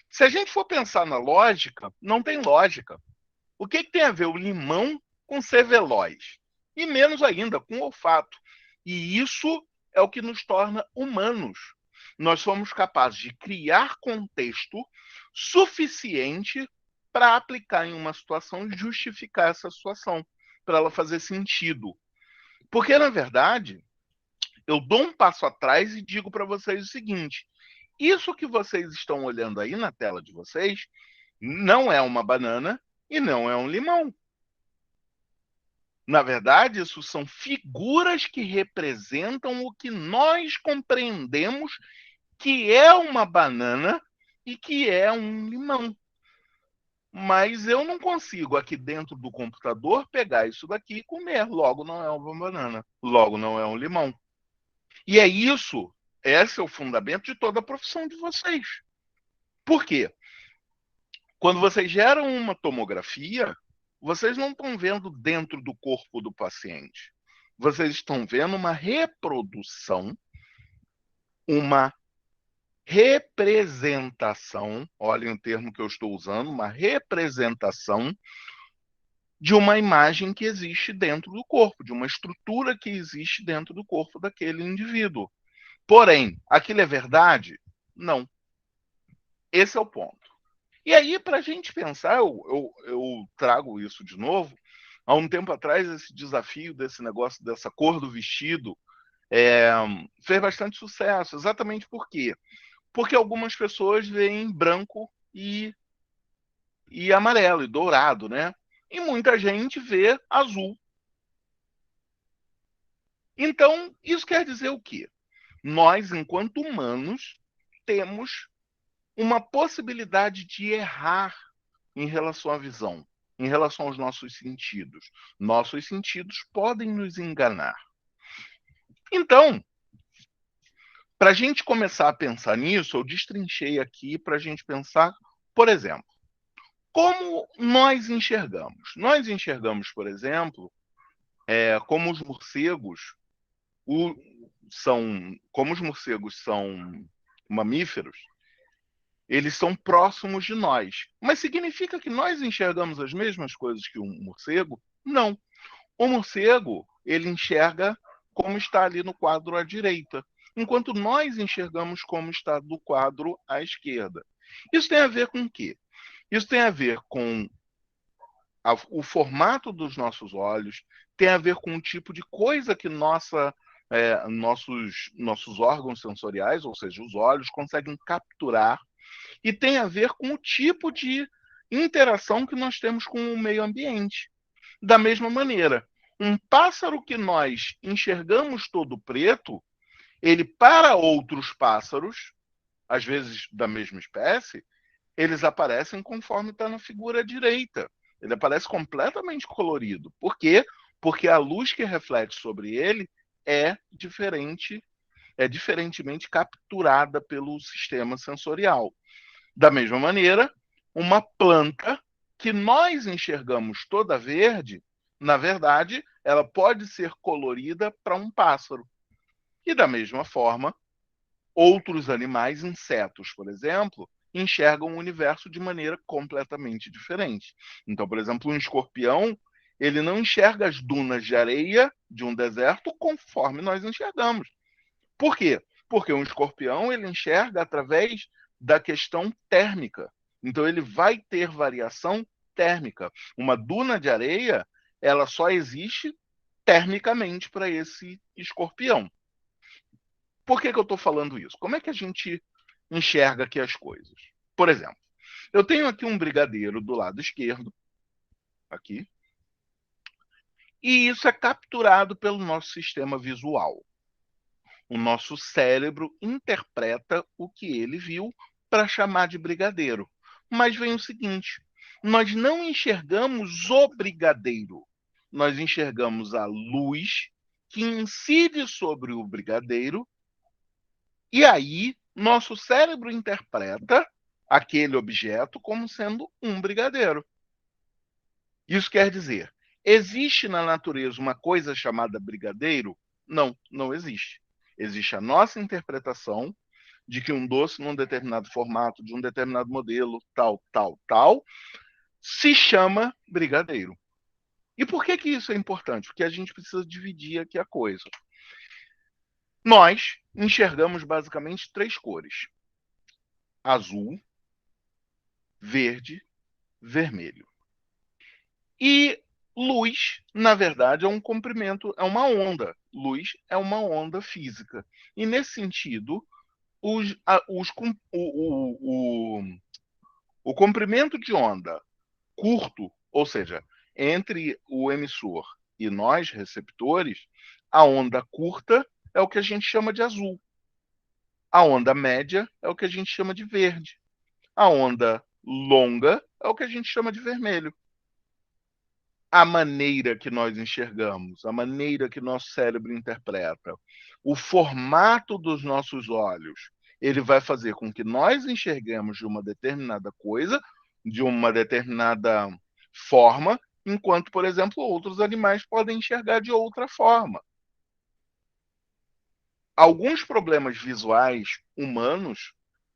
Se a gente for pensar na lógica, não tem lógica. O que tem a ver o limão com ser veloz? E menos ainda com o olfato. E isso é o que nos torna humanos. Nós somos capazes de criar contexto suficiente para aplicar em uma situação e justificar essa situação, para ela fazer sentido. Porque, na verdade, eu dou um passo atrás e digo para vocês o seguinte: isso que vocês estão olhando aí na tela de vocês não é uma banana e não é um limão. Na verdade, isso são figuras que representam o que nós compreendemos que é uma banana e que é um limão. Mas eu não consigo aqui dentro do computador pegar isso daqui e comer. Logo não é uma banana. Logo não é um limão. E é isso, esse é o fundamento de toda a profissão de vocês. Por quê? Quando vocês geram uma tomografia, vocês não estão vendo dentro do corpo do paciente. Vocês estão vendo uma reprodução, uma representação, olhem o termo que eu estou usando, uma representação de uma imagem que existe dentro do corpo, de uma estrutura que existe dentro do corpo daquele indivíduo. Porém, aquilo é verdade? Não. Esse é o ponto. E aí, para a gente pensar, eu trago isso de novo. Há um tempo atrás, esse desafio desse negócio, dessa cor do vestido, fez bastante sucesso. Exatamente por quê? Porque algumas pessoas veem branco e amarelo, e dourado, né? E muita gente vê azul. Então, isso quer dizer o quê? Nós, enquanto humanos, temos uma possibilidade de errar em relação à visão, em relação aos nossos sentidos. Nossos sentidos podem nos enganar. Então, para a gente começar a pensar nisso, eu destrinchei aqui para a gente pensar, por exemplo, como nós enxergamos. Nós enxergamos, por exemplo, como os morcegos são mamíferos, eles são próximos de nós. Mas significa que nós enxergamos as mesmas coisas que um morcego? Não. O morcego, ele enxerga como está ali no quadro à direita, enquanto nós enxergamos como está do quadro à esquerda. Isso tem a ver com o quê? Isso tem a ver com o formato dos nossos olhos, tem a ver com o tipo de coisa que nossos órgãos sensoriais, ou seja, os olhos, conseguem capturar, e tem a ver com o tipo de interação que nós temos com o meio ambiente. Da mesma maneira, um pássaro que nós enxergamos todo preto, ele, para outros pássaros, às vezes da mesma espécie, eles aparecem conforme está na figura à direita. Ele aparece completamente colorido. Por quê? Porque a luz que reflete sobre ele é diferentemente capturada pelo sistema sensorial. Da mesma maneira, uma planta que nós enxergamos toda verde, na verdade, ela pode ser colorida para um pássaro. E da mesma forma, outros animais, insetos, por exemplo, enxergam o universo de maneira completamente diferente. Então, por exemplo, um escorpião, ele não enxerga as dunas de areia de um deserto conforme nós enxergamos. Por quê? Porque um escorpião, ele enxerga através da questão térmica. Então, ele vai ter variação térmica. Uma duna de areia, ela só existe termicamente para esse escorpião. Por que eu estou falando isso? Como é que a gente enxerga aqui as coisas? Por exemplo, eu tenho aqui um brigadeiro do lado esquerdo, aqui, e isso é capturado pelo nosso sistema visual. O nosso cérebro interpreta o que ele viu para chamar de brigadeiro. Mas vem o seguinte: nós não enxergamos o brigadeiro. Nós enxergamos a luz que incide sobre o brigadeiro, e aí nosso cérebro interpreta aquele objeto como sendo um brigadeiro. Isso quer dizer, existe na natureza uma coisa chamada brigadeiro? Não, não existe. Existe a nossa interpretação de que um doce num determinado formato, de um determinado modelo, tal, se chama brigadeiro. E por que isso é importante? Porque a gente precisa dividir aqui a coisa. Nós enxergamos basicamente 3 cores: azul, verde, vermelho. E luz, na verdade, é um comprimento, é uma onda. Luz é uma onda física. E nesse sentido, o comprimento de onda curto, ou seja, entre o emissor e nós, receptores, a onda curta é o que a gente chama de azul. A onda média é o que a gente chama de verde. A onda longa é o que a gente chama de vermelho. A maneira que nós enxergamos, a maneira que nosso cérebro interpreta, o formato dos nossos olhos, ele vai fazer com que nós enxerguemos de uma determinada coisa, de uma determinada forma, enquanto, por exemplo, outros animais podem enxergar de outra forma. Alguns problemas visuais humanos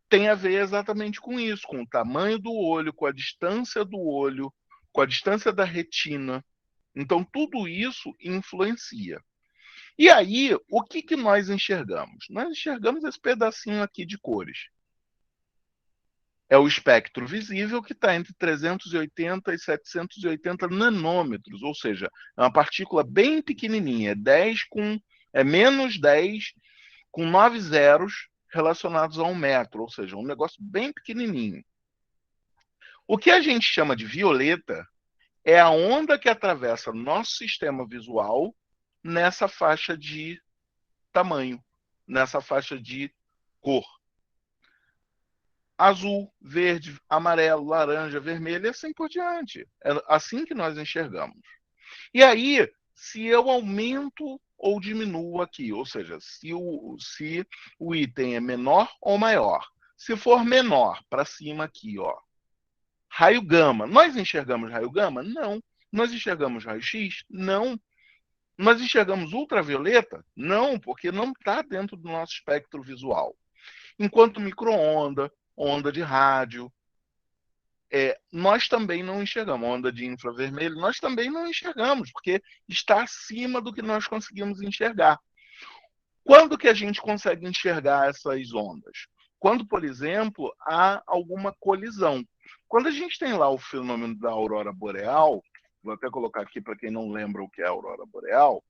têm a ver exatamente com isso, com o tamanho do olho, com a distância do olho, com a distância da retina. Então, tudo isso influencia. E aí, o que nós enxergamos? Nós enxergamos esse pedacinho aqui de cores. É o espectro visível, que está entre 380 e 780 nanômetros, ou seja, é uma partícula bem pequenininha, é menos 10 com 9 zeros relacionados a 1 metro, ou seja, um negócio bem pequenininho. O que a gente chama de violeta é a onda que atravessa nosso sistema visual nessa faixa de tamanho, nessa faixa de cor. Azul, verde, amarelo, laranja, vermelho e assim por diante. É assim que nós enxergamos. E aí, se eu aumento ou diminuo aqui, ou seja, se o item é menor ou maior. Se for menor, para cima aqui, ó, raio gama. Nós enxergamos raio gama? Não. Nós enxergamos raio X? Não. Nós enxergamos ultravioleta? Não, porque não está dentro do nosso espectro visual. Enquanto micro-onda, onda de rádio, nós também não enxergamos. Onda de infravermelho, nós também não enxergamos, porque está acima do que nós conseguimos enxergar. Quando que a gente consegue enxergar essas ondas? Quando, por exemplo, há alguma colisão. Quando a gente tem lá o fenômeno da aurora boreal, vou até colocar aqui para quem não lembra o que é a aurora boreal.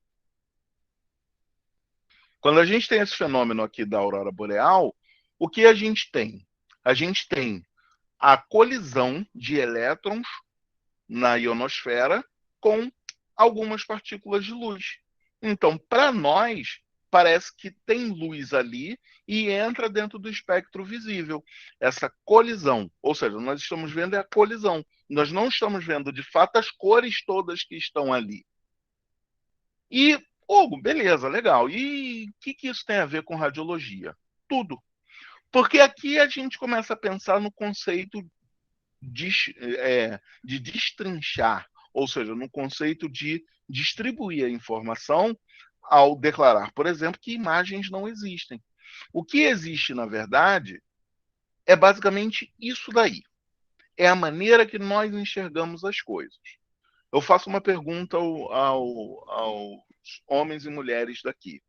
Quando a gente tem esse fenômeno aqui da aurora boreal, o que a gente tem? A gente tem a colisão de elétrons na ionosfera com algumas partículas de luz. Então, para nós, parece que tem luz ali e entra dentro do espectro visível. Essa colisão, ou seja, nós estamos vendo a colisão. Nós não estamos vendo, de fato, as cores todas que estão ali. E, beleza, legal. E o que isso tem a ver com radiologia? Tudo. Porque aqui a gente começa a pensar no conceito de destrinchar, ou seja, no conceito de distribuir a informação ao declarar, por exemplo, que imagens não existem. O que existe, na verdade, é basicamente isso daí. É a maneira que nós enxergamos as coisas. Eu faço uma pergunta aos homens e mulheres daqui.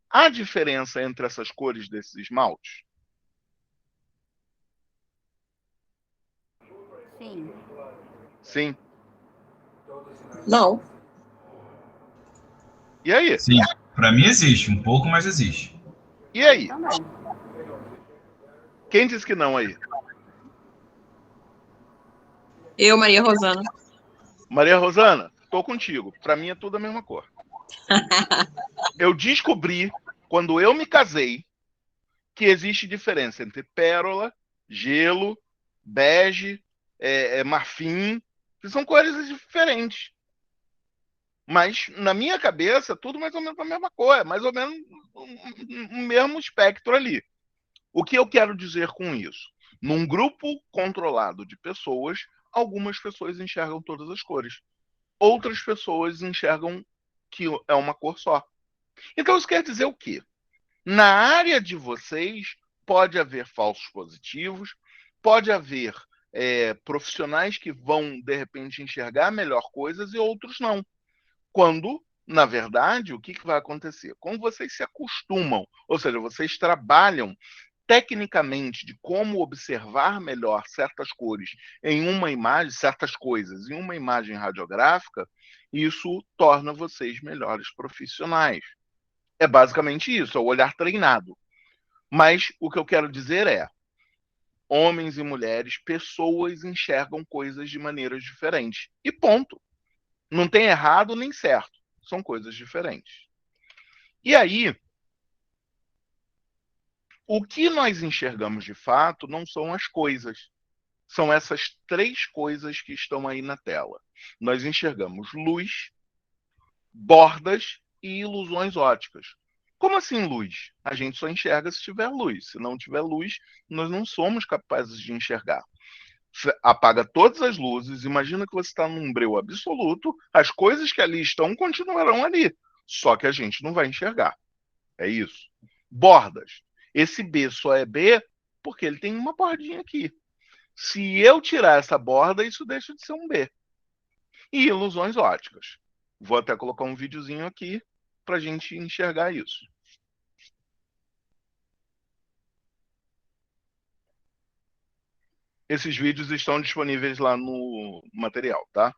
Há diferença entre essas cores desses esmaltes? Sim. Sim. Não. E aí? Sim, para mim existe, um pouco, mas existe. E aí? Também. Quem disse que não aí? Eu, Maria Rosana. Maria Rosana, tô contigo. Para mim é tudo a mesma cor. Eu descobri, quando eu me casei, que existe diferença entre pérola, gelo, bege, marfim, que são cores diferentes. Mas, na minha cabeça, tudo mais ou menos a mesma cor, é mais ou menos o mesmo espectro ali. O que eu quero dizer com isso? Num grupo controlado de pessoas, algumas pessoas enxergam todas as cores. Outras pessoas enxergam que é uma cor só. Então, isso quer dizer o quê? Na área de vocês, pode haver falsos positivos, pode haver profissionais que vão, de repente, enxergar melhor coisas e outros não. Quando, na verdade, o que vai acontecer? Quando vocês se acostumam, ou seja, vocês trabalham tecnicamente de como observar melhor certas cores em uma imagem, certas coisas em uma imagem radiográfica, isso torna vocês melhores profissionais. É basicamente isso, é o olhar treinado. Mas o que eu quero dizer é, homens e mulheres, pessoas enxergam coisas de maneiras diferentes. E ponto. Não tem errado nem certo. São coisas diferentes. E aí, o que nós enxergamos de fato não são as coisas. São essas três coisas que estão aí na tela. Nós enxergamos luz, bordas e ilusões óticas. Como assim luz? A gente só enxerga se tiver luz. Se não tiver luz, nós não somos capazes de enxergar. Você apaga todas as luzes, imagina que você está num breu absoluto, as coisas que ali estão continuarão ali, só que a gente não vai enxergar. É isso. Bordas. Esse B só é B porque ele tem uma bordinha aqui. Se eu tirar essa borda, isso deixa de ser um B. E ilusões óticas. Vou até colocar um videozinho aqui para a gente enxergar isso. Esses vídeos estão disponíveis lá no material, tá?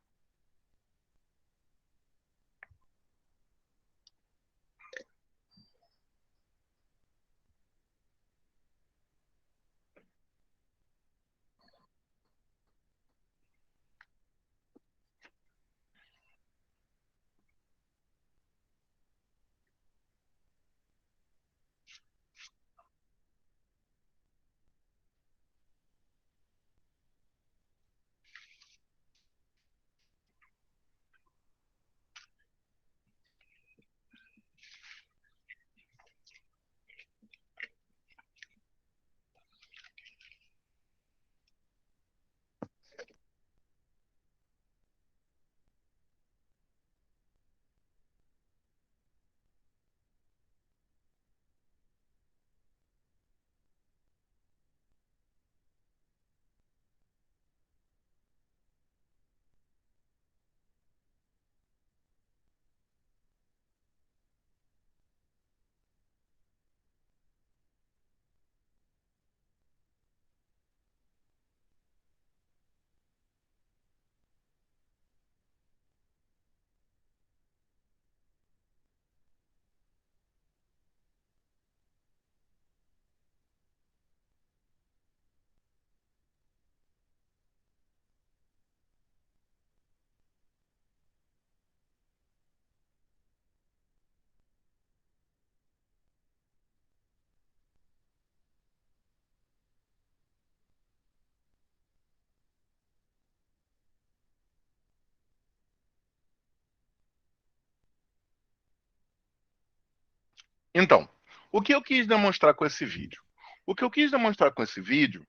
Então, o que eu quis demonstrar com esse vídeo? O que eu quis demonstrar com esse vídeo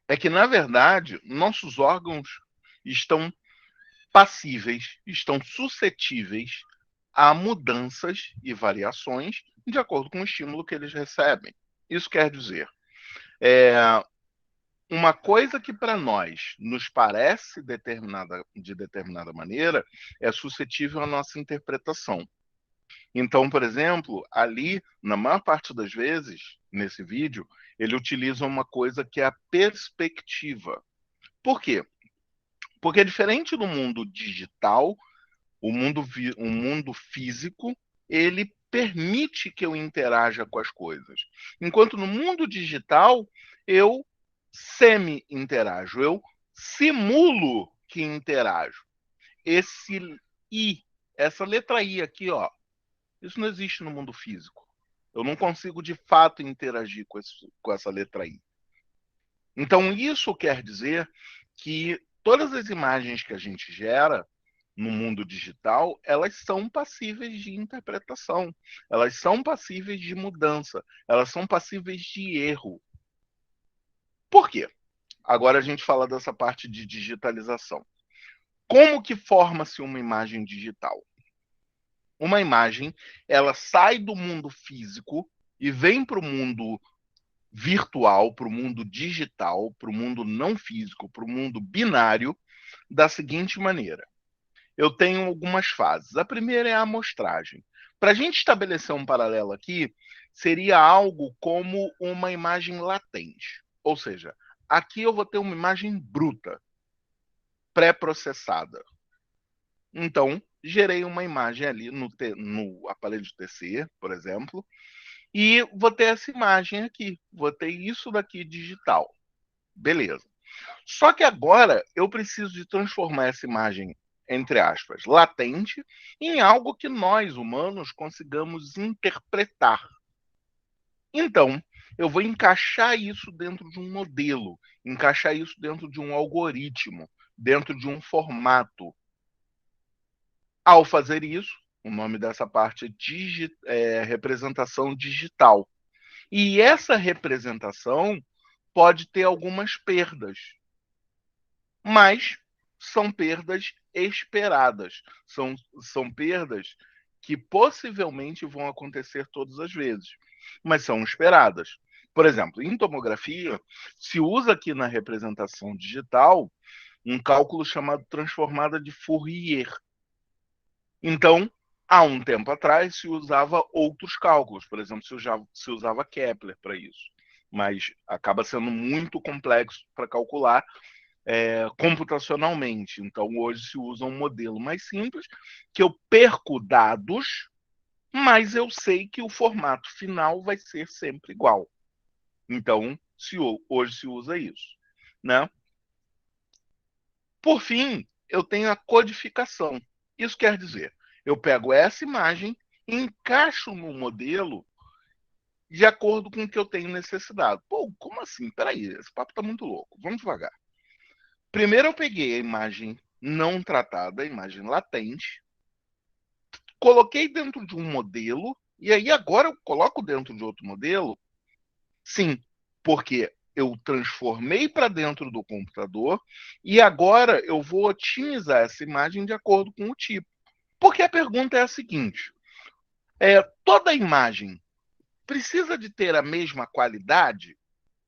é que, na verdade, nossos órgãos estão passíveis, estão suscetíveis a mudanças e variações de acordo com o estímulo que eles recebem. Isso quer dizer, uma coisa que para nós nos parece de determinada maneira é suscetível à nossa interpretação. Então, por exemplo, ali, na maior parte das vezes, nesse vídeo, ele utiliza uma coisa que é a perspectiva. Por quê? Porque diferente do mundo digital, o mundo físico, ele permite que eu interaja com as coisas. Enquanto no mundo digital, eu semi-interajo, eu simulo que interajo. Esse I, essa letra I aqui, ó, isso não existe no mundo físico. Eu não consigo, de fato, interagir com essa letra I. Então, isso quer dizer que todas as imagens que a gente gera no mundo digital, elas são passíveis de interpretação, elas são passíveis de mudança, elas são passíveis de erro. Por quê? Agora a gente fala dessa parte de digitalização. Como que forma-se uma imagem digital? Uma imagem, ela sai do mundo físico e vem para o mundo virtual, para o mundo digital, para o mundo não físico, para o mundo binário, da seguinte maneira. Eu tenho algumas fases. A primeira é a amostragem. Para a gente estabelecer um paralelo aqui, seria algo como uma imagem latente. Ou seja, aqui eu vou ter uma imagem bruta, pré-processada. Então, gerei uma imagem ali no aparelho de TC, por exemplo, e vou ter essa imagem aqui. Vou ter isso daqui digital. Beleza. Só que agora eu preciso de transformar essa imagem, entre aspas, latente, em algo que nós, humanos, consigamos interpretar. Então, eu vou encaixar isso dentro de um modelo, encaixar isso dentro de um algoritmo, dentro de um formato. Ao fazer isso, o nome dessa parte é representação digital. E essa representação pode ter algumas perdas, mas são perdas esperadas, são perdas que possivelmente vão acontecer todas as vezes, mas são esperadas. Por exemplo, em tomografia, se usa aqui na representação digital um cálculo chamado transformada de Fourier. Então, há um tempo atrás, se usava outros cálculos, por exemplo, se usava Kepler para isso, mas acaba sendo muito complexo para calcular computacionalmente. Então, hoje se usa um modelo mais simples, que eu perco dados, mas eu sei que o formato final vai ser sempre igual. Então, hoje se usa isso, né? Por fim, eu tenho a codificação. Isso quer dizer, eu pego essa imagem e encaixo no modelo de acordo com o que eu tenho necessidade. Pô, como assim? Peraí, esse papo tá muito louco. Vamos devagar. Primeiro eu peguei a imagem não tratada, a imagem latente, coloquei dentro de um modelo, e aí agora eu coloco dentro de outro modelo? Sim, porque eu transformei para dentro do computador e agora eu vou otimizar essa imagem de acordo com o tipo. Porque a pergunta é a seguinte, toda imagem precisa de ter a mesma qualidade?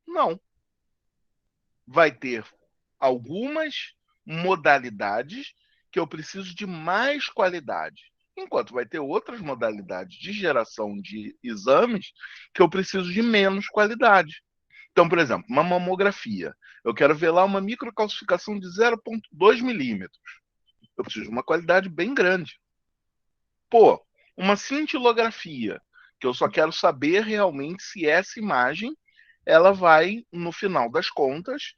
Não. Vai ter algumas modalidades que eu preciso de mais qualidade, enquanto vai ter outras modalidades de geração de exames que eu preciso de menos qualidade. Então, por exemplo, uma mamografia. Eu quero ver lá uma microcalcificação de 0,2 milímetros. Eu preciso de uma qualidade bem grande. Pô, uma cintilografia, que eu só quero saber realmente se essa imagem ela vai, no final das contas,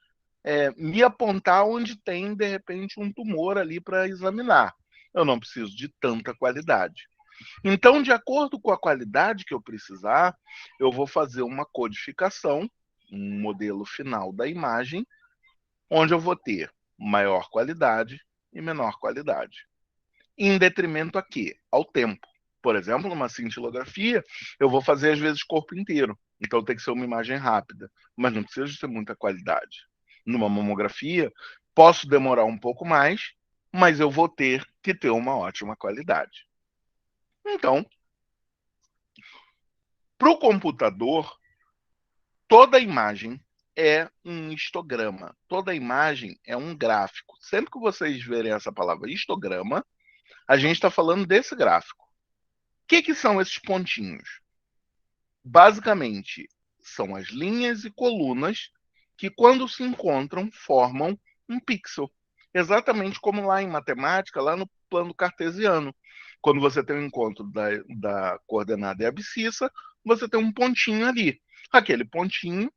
me apontar onde tem, de repente, um tumor ali para examinar. Eu não preciso de tanta qualidade. Então, de acordo com a qualidade que eu precisar, eu vou fazer uma codificação, um modelo final da imagem, onde eu vou ter maior qualidade e menor qualidade. Em detrimento a quê? Ao tempo. Por exemplo, numa cintilografia, eu vou fazer às vezes corpo inteiro. Então tem que ser uma imagem rápida, mas não precisa ter muita qualidade. Numa mamografia, posso demorar um pouco mais, mas eu vou ter que ter uma ótima qualidade. Então, para o computador, toda imagem é um histograma. Toda imagem é um gráfico. Sempre que vocês verem essa palavra histograma, a gente está falando desse gráfico. O que são esses pontinhos? Basicamente, são as linhas e colunas que, quando se encontram, formam um pixel. Exatamente como lá em matemática, lá no plano cartesiano. Quando você tem um encontro da coordenada e abscissa, você tem um pontinho ali. Aquele pontinho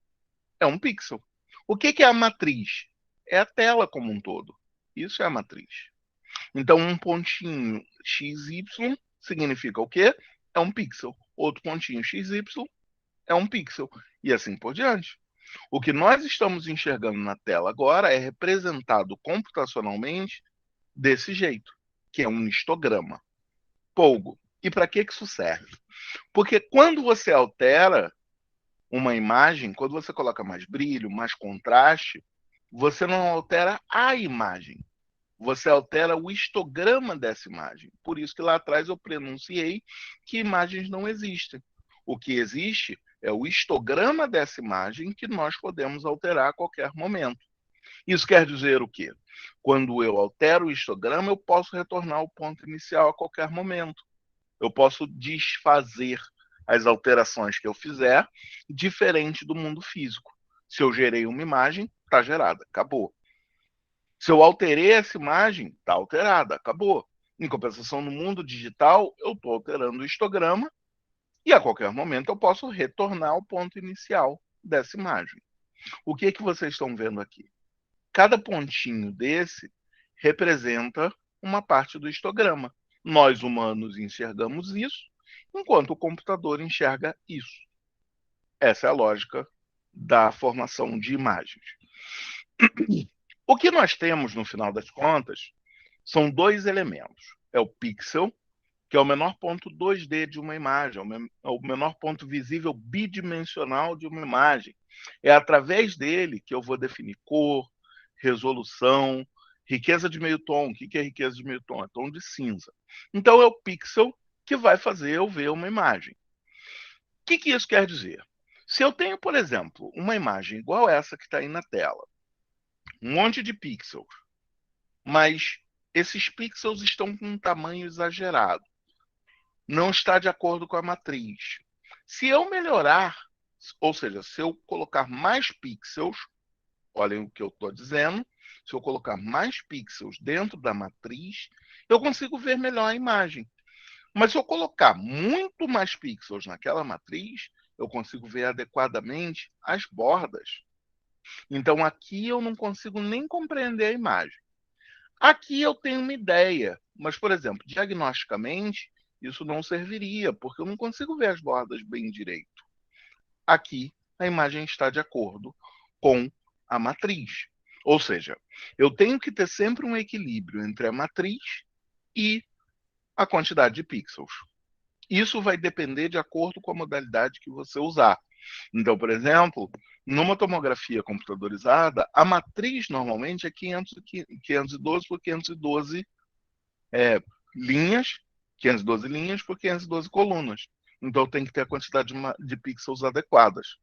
é um pixel. O que é a matriz? É a tela como um todo. Isso é a matriz. Então, um pontinho XY significa o quê? É um pixel. Outro pontinho XY é um pixel. E assim por diante. O que nós estamos enxergando na tela agora é representado computacionalmente desse jeito, que é um histograma. Polgo. E para que isso serve? Porque quando você altera uma imagem, quando você coloca mais brilho, mais contraste, você não altera a imagem. Você altera o histograma dessa imagem. Por isso que lá atrás eu pronunciei que imagens não existem. O que existe é o histograma dessa imagem que nós podemos alterar a qualquer momento. Isso quer dizer o quê? Quando eu altero o histograma, eu posso retornar ao ponto inicial a qualquer momento. Eu posso desfazer as alterações que eu fizer, diferente do mundo físico. Se eu gerei uma imagem, está gerada, acabou. Se eu alterei essa imagem, está alterada, acabou. Em compensação, no mundo digital, eu estou alterando o histograma e a qualquer momento eu posso retornar ao ponto inicial dessa imagem. O que vocês estão vendo aqui? Cada pontinho desse representa uma parte do histograma. Nós, humanos, enxergamos isso, enquanto o computador enxerga isso. Essa é a lógica da formação de imagens. O que nós temos, no final das contas, são dois elementos. É o pixel, que é o menor ponto 2D de uma imagem, é o menor ponto visível bidimensional de uma imagem. É através dele que eu vou definir cor, resolução, riqueza de meio tom. O que é riqueza de meio tom? É tom de cinza. Então, é o pixel que vai fazer eu ver uma imagem. O que isso quer dizer? Se eu tenho, por exemplo, uma imagem igual essa que está aí na tela, um monte de pixels, mas esses pixels estão com um tamanho exagerado, não está de acordo com a matriz. Se eu melhorar, ou seja, se eu colocar mais pixels, olhem o que eu estou dizendo, se eu colocar mais pixels dentro da matriz, eu consigo ver melhor a imagem. Mas se eu colocar muito mais pixels naquela matriz, eu consigo ver adequadamente as bordas. Então aqui eu não consigo nem compreender a imagem. Aqui eu tenho uma ideia, mas, por exemplo, diagnosticamente, isso não serviria, porque eu não consigo ver as bordas bem direito. Aqui, a imagem está de acordo com a matriz. Ou seja, eu tenho que ter sempre um equilíbrio entre a matriz e a quantidade de pixels. Isso vai depender de acordo com a modalidade que você usar. Então, por exemplo, numa tomografia computadorizada, a matriz normalmente é 512 por 512 linhas, 512 linhas por 512 colunas. Então tem que ter a quantidade de pixels adequadas.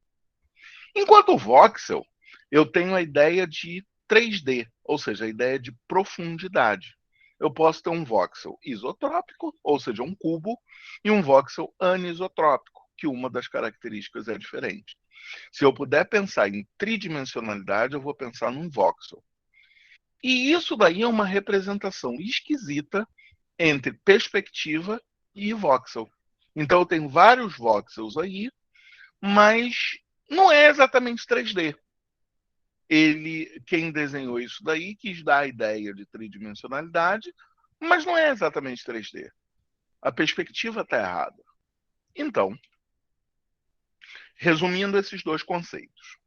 Enquanto o voxel, eu tenho a ideia de 3D, ou seja, a ideia de profundidade. Eu posso ter um voxel isotrópico, ou seja, um cubo, e um voxel anisotrópico, que uma das características é diferente. Se eu puder pensar em tridimensionalidade, eu vou pensar num voxel. E isso daí é uma representação esquisita entre perspectiva e voxel. Então eu tenho vários voxels aí, mas não é exatamente 3D. Quem desenhou isso daí quis dar a ideia de tridimensionalidade, mas não é exatamente 3D. A perspectiva está errada. Então, resumindo esses dois conceitos,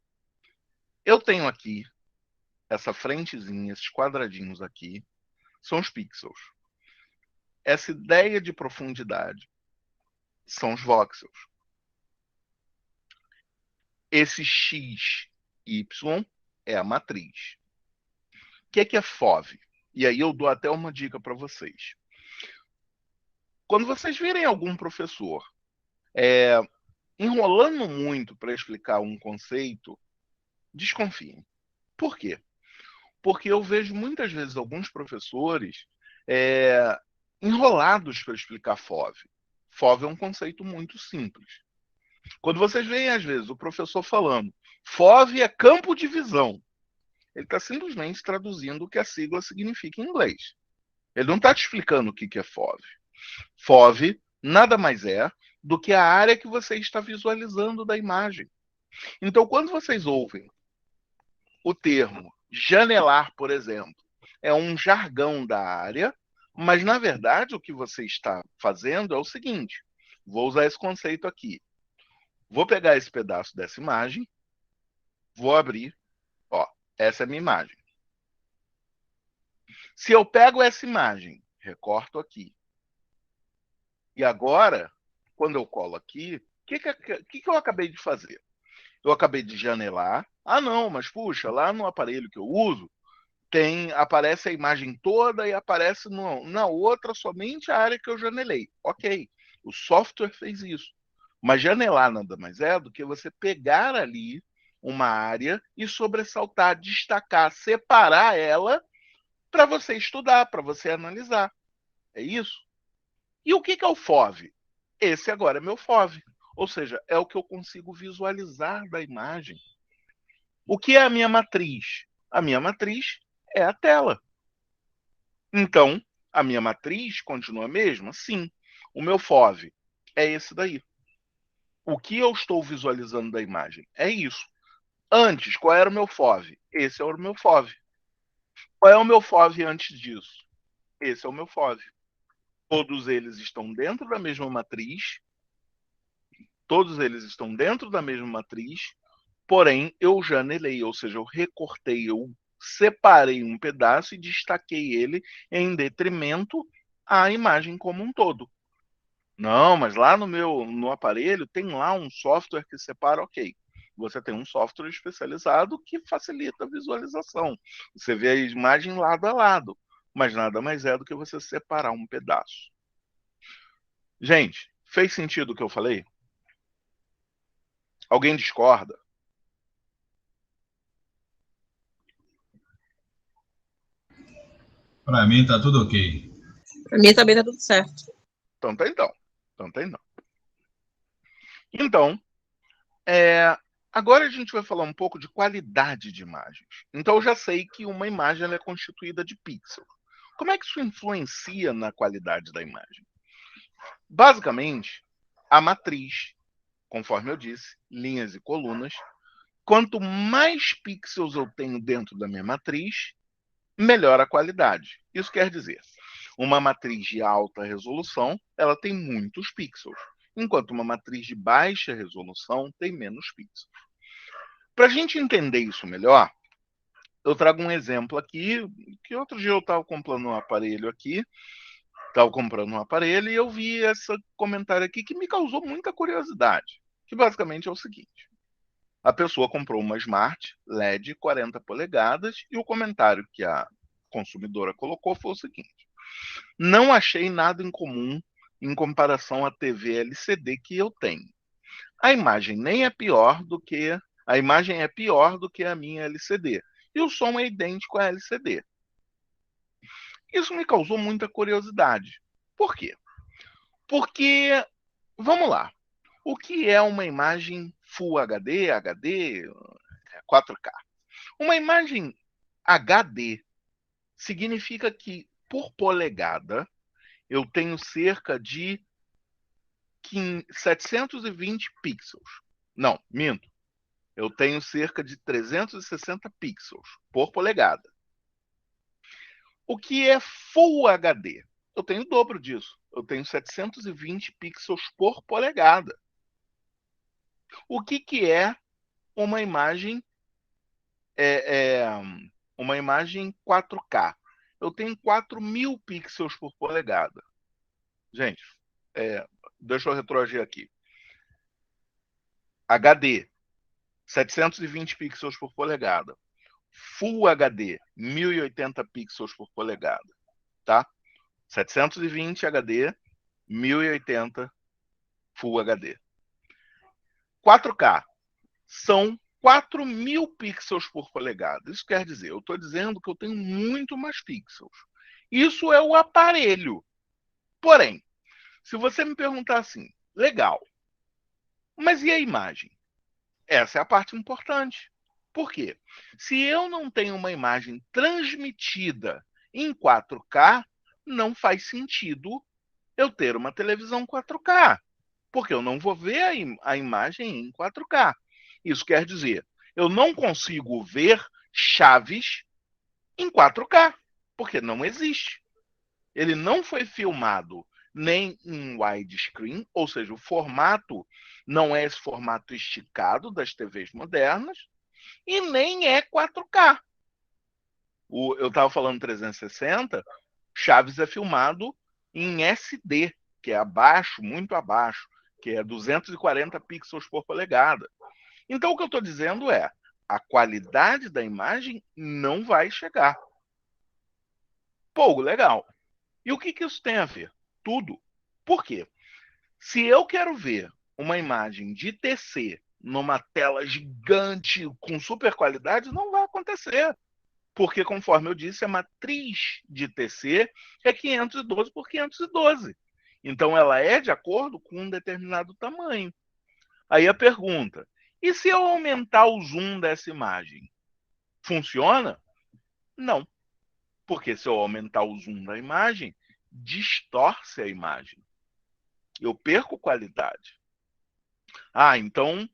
eu tenho aqui essa frentezinha, esses quadradinhos aqui, são os pixels. Essa ideia de profundidade são os voxels. Esse x, y é a matriz. O que é FOV? E aí eu dou até uma dica para vocês. Quando vocês virem algum professor enrolando muito para explicar um conceito, desconfiem. Por quê? Porque eu vejo muitas vezes alguns professores enrolados para explicar FOV. FOV é um conceito muito simples. Quando vocês veem, às vezes, o professor falando FOV é campo de visão, ele está simplesmente traduzindo o que a sigla significa em inglês. Ele não está te explicando o que é FOV. FOV nada mais é do que a área que você está visualizando da imagem. Então, quando vocês ouvem o termo janelar, por exemplo, é um jargão da área, mas, na verdade, o que você está fazendo é o seguinte: vou usar esse conceito aqui. Vou pegar esse pedaço dessa imagem, Vou abrir. Ó, essa é a minha imagem. Se eu pego essa imagem, recorto aqui, e agora, quando eu colo aqui, o que eu acabei de fazer? Eu acabei de janelar. Ah, não, mas puxa, lá no aparelho que eu uso, aparece a imagem toda e aparece na outra somente a área que eu janelei. Ok, o software fez isso. Mas janelar nada mais é do que você pegar ali uma área e sobressaltar, destacar, separar ela para você estudar, para você analisar. É isso? E o que é o FOV? Esse agora é meu FOV. Ou seja, é o que eu consigo visualizar da imagem. O que é a minha matriz? A minha matriz é a tela. Então, a minha matriz continua a mesma? Sim. O meu FOV é esse daí. O que eu estou visualizando da imagem é isso. Antes, qual era o meu FOV? Esse é o meu FOV. Qual é o meu FOV antes disso? Esse é o meu FOV. Todos eles estão dentro da mesma matriz. Todos eles estão dentro da mesma matriz. Porém, eu janelei, ou seja, eu recortei, eu separei um pedaço e destaquei ele em detrimento à imagem como um todo. Não, mas lá no aparelho tem lá um software que separa, ok. Você tem um software especializado que facilita a visualização. Você vê a imagem lado a lado, mas nada mais é do que você separar um pedaço. Gente, fez sentido o que eu falei? Alguém discorda? Para mim tá tudo ok. Pra mim também tá tudo certo. Então tá então. Então, agora a gente vai falar um pouco de qualidade de imagens. Então eu já sei que uma imagem ela é constituída de pixels. Como é que isso influencia na qualidade da imagem? Basicamente, a matriz, conforme eu disse, linhas e colunas, quanto mais pixels eu tenho dentro da minha matriz, melhor a qualidade. Isso quer dizer, uma matriz de alta resolução, ela tem muitos pixels, enquanto uma matriz de baixa resolução tem menos pixels. Para a gente entender isso melhor, eu trago um exemplo aqui, que outro dia eu estava comprando um aparelho e eu vi esse comentário aqui que me causou muita curiosidade, que basicamente é o seguinte: a pessoa comprou uma Smart LED 40 polegadas e o comentário que a consumidora colocou foi o seguinte: não achei nada em comum em comparação à TV LCD que eu tenho. A imagem é pior do que a minha LCD e o som é idêntico à LCD. Isso me causou muita curiosidade. Por quê? Porque, vamos lá, o que é uma imagem Full HD, 4K? Uma imagem HD significa que, por polegada, eu tenho cerca de 720 pixels. Não, minto. Eu tenho cerca de 360 pixels por polegada. O que é Full HD? Eu tenho o dobro disso. Eu tenho 720 pixels por polegada. O que é uma imagem uma imagem 4K? Eu tenho 4.000 pixels por polegada. Gente, deixa eu retroagir aqui. HD, 720 pixels por polegada. Full HD, 1080 pixels por polegada. Tá? 720 HD, 1080 Full HD. 4K são 4.000 pixels por polegada. Isso quer dizer, eu estou dizendo que eu tenho muito mais pixels. Isso é o aparelho. Porém, se você me perguntar assim, legal, mas e a imagem? Essa é a parte importante. Por quê? Se eu não tenho uma imagem transmitida em 4K, não faz sentido eu ter uma televisão 4K, porque eu não vou ver a imagem em 4K. Isso quer dizer, eu não consigo ver Chaves em 4K, porque não existe. Ele não foi filmado nem em widescreen, ou seja, o formato não é esse formato esticado das TVs modernas, e nem é 4K. Eu estava falando 360, Chaves é filmado em SD, que é abaixo, muito abaixo, que é 240 pixels por polegada. Então, o que eu estou dizendo é, a qualidade da imagem não vai chegar. Pô, legal. E o que isso tem a ver? Tudo. Por quê? Se eu quero ver uma imagem de TC numa tela gigante com super qualidade, não vai acontecer. Porque, conforme eu disse, a matriz de TC é 512 por 512. Então, ela é de acordo com um determinado tamanho. Aí a pergunta, e se eu aumentar o zoom dessa imagem? Funciona? Não. Porque se eu aumentar o zoom da imagem, distorce a imagem. Eu perco qualidade. Então,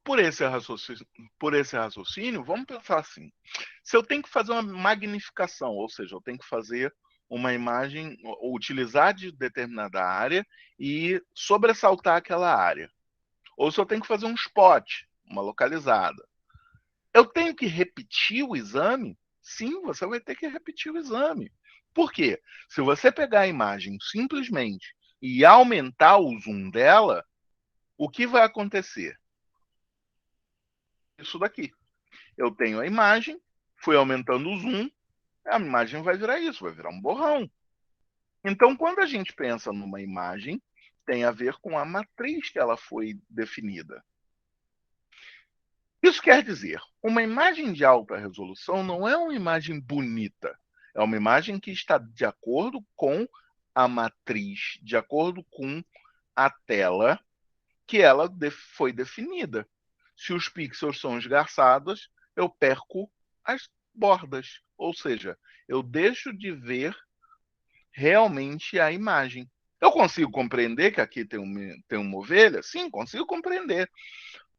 por esse raciocínio, vamos pensar assim. Se eu tenho que fazer uma magnificação, ou seja, eu tenho que fazer uma imagem, ou utilizar de determinada área e sobressaltar aquela área. Ou se eu tenho que fazer um spot, uma localizada. Eu tenho que repetir o exame? Sim, você vai ter que repetir o exame. Por quê? Se você pegar a imagem simplesmente e aumentar o zoom dela, o que vai acontecer? Isso daqui. Eu tenho a imagem, fui aumentando o zoom, a imagem vai virar isso, vai virar um borrão. Então, quando a gente pensa numa imagem, tem a ver com a matriz que ela foi definida. Isso quer dizer, uma imagem de alta resolução não é uma imagem bonita, é uma imagem que está de acordo com a matriz, de acordo com a tela que ela foi definida. Se os pixels são esgarçados, eu perco as bordas, ou seja, eu deixo de ver realmente a imagem. Eu consigo compreender que aqui tem uma ovelha? Sim, consigo compreender.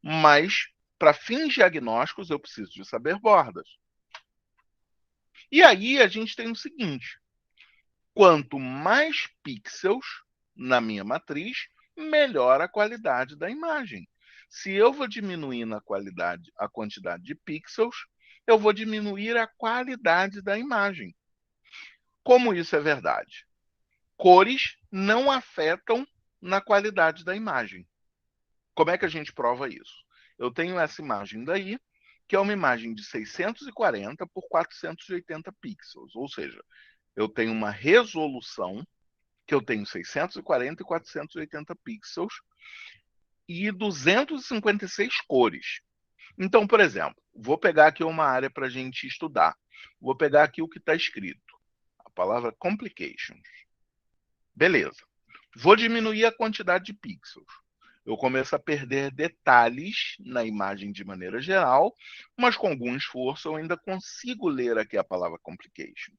Mas, para fins diagnósticos, eu preciso de saber bordas. E aí a gente tem o seguinte: quanto mais pixels na minha matriz, melhor a qualidade da imagem. Se eu vou diminuir a quantidade de pixels, eu vou diminuir a qualidade da imagem. Como isso é verdade? Cores não afetam na qualidade da imagem. Como é que a gente prova isso? Eu tenho essa imagem daí, que é uma imagem de 640 por 480 pixels, ou seja, eu tenho uma resolução que eu tenho 640 e 480 pixels e 256 cores. Então, por exemplo, vou pegar aqui uma área para a gente estudar. Vou pegar aqui o que está escrito. A palavra complications. Beleza. Vou diminuir a quantidade de pixels. Eu começo a perder detalhes na imagem de maneira geral, mas com algum esforço eu ainda consigo ler aqui a palavra complications.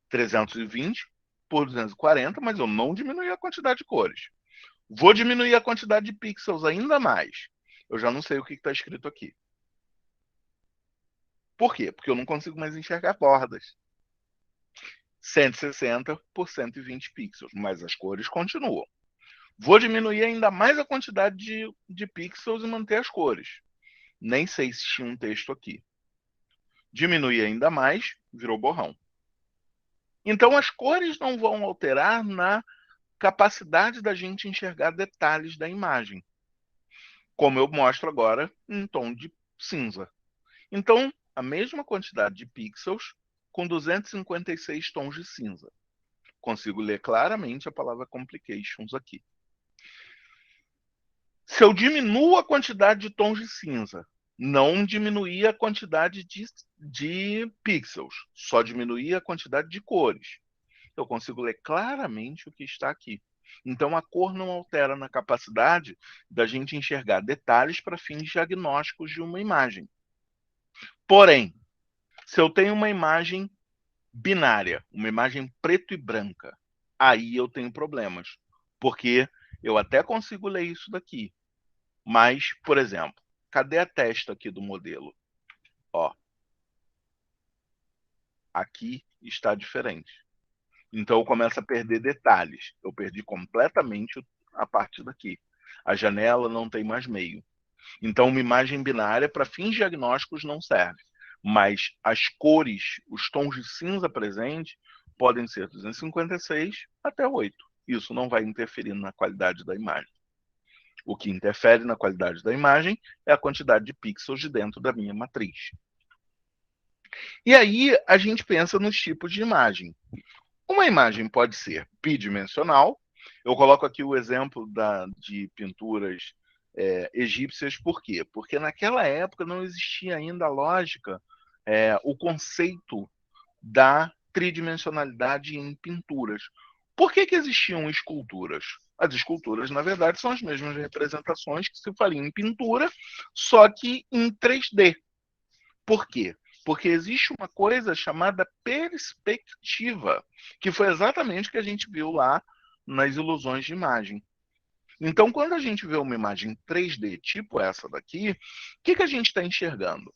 320 por 240, mas eu não diminui a quantidade de cores. Vou diminuir a quantidade de pixels ainda mais. Eu já não sei o que está escrito aqui. Por quê? Porque eu não consigo mais enxergar bordas. 160 por 120 pixels, mas as cores continuam. Vou diminuir ainda mais a quantidade de pixels e manter as cores. Nem sei se tinha um texto aqui. Diminuir ainda mais, virou borrão. Então as cores não vão alterar na capacidade da gente enxergar detalhes da imagem, como eu mostro agora em tom de cinza. Então, a mesma quantidade de pixels com 256 tons de cinza. Consigo ler claramente a palavra complications aqui. Se eu diminuo a quantidade de tons de cinza, não diminuir a quantidade de pixels, só diminuir a quantidade de cores, eu consigo ler claramente o que está aqui. Então, a cor não altera na capacidade da gente enxergar detalhes para fins diagnósticos de uma imagem. Porém, se eu tenho uma imagem binária, uma imagem preto e branca, aí eu tenho problemas. Porque eu até consigo ler isso daqui. Mas, por exemplo, cadê a testa aqui do modelo? Ó, aqui está diferente. Então eu começo a perder detalhes. Eu perdi completamente a parte daqui. A janela não tem mais meio. Então, uma imagem binária para fins diagnósticos não serve. Mas as cores, os tons de cinza presentes, podem ser 256 até 8. Isso não vai interferir na qualidade da imagem. O que interfere na qualidade da imagem é a quantidade de pixels de dentro da minha matriz. E aí a gente pensa nos tipos de imagem. Uma imagem pode ser bidimensional. Eu coloco aqui o exemplo de pinturas egípcias. Por quê? Porque naquela época não existia ainda a lógica, o conceito da tridimensionalidade em pinturas. Por que existiam esculturas? As esculturas, na verdade, são as mesmas representações que se fariam em pintura, só que em 3D. Por quê? Porque existe uma coisa chamada perspectiva, que foi exatamente o que a gente viu lá nas ilusões de imagem. Então, quando a gente vê uma imagem 3D, tipo essa daqui, o que a gente está enxergando?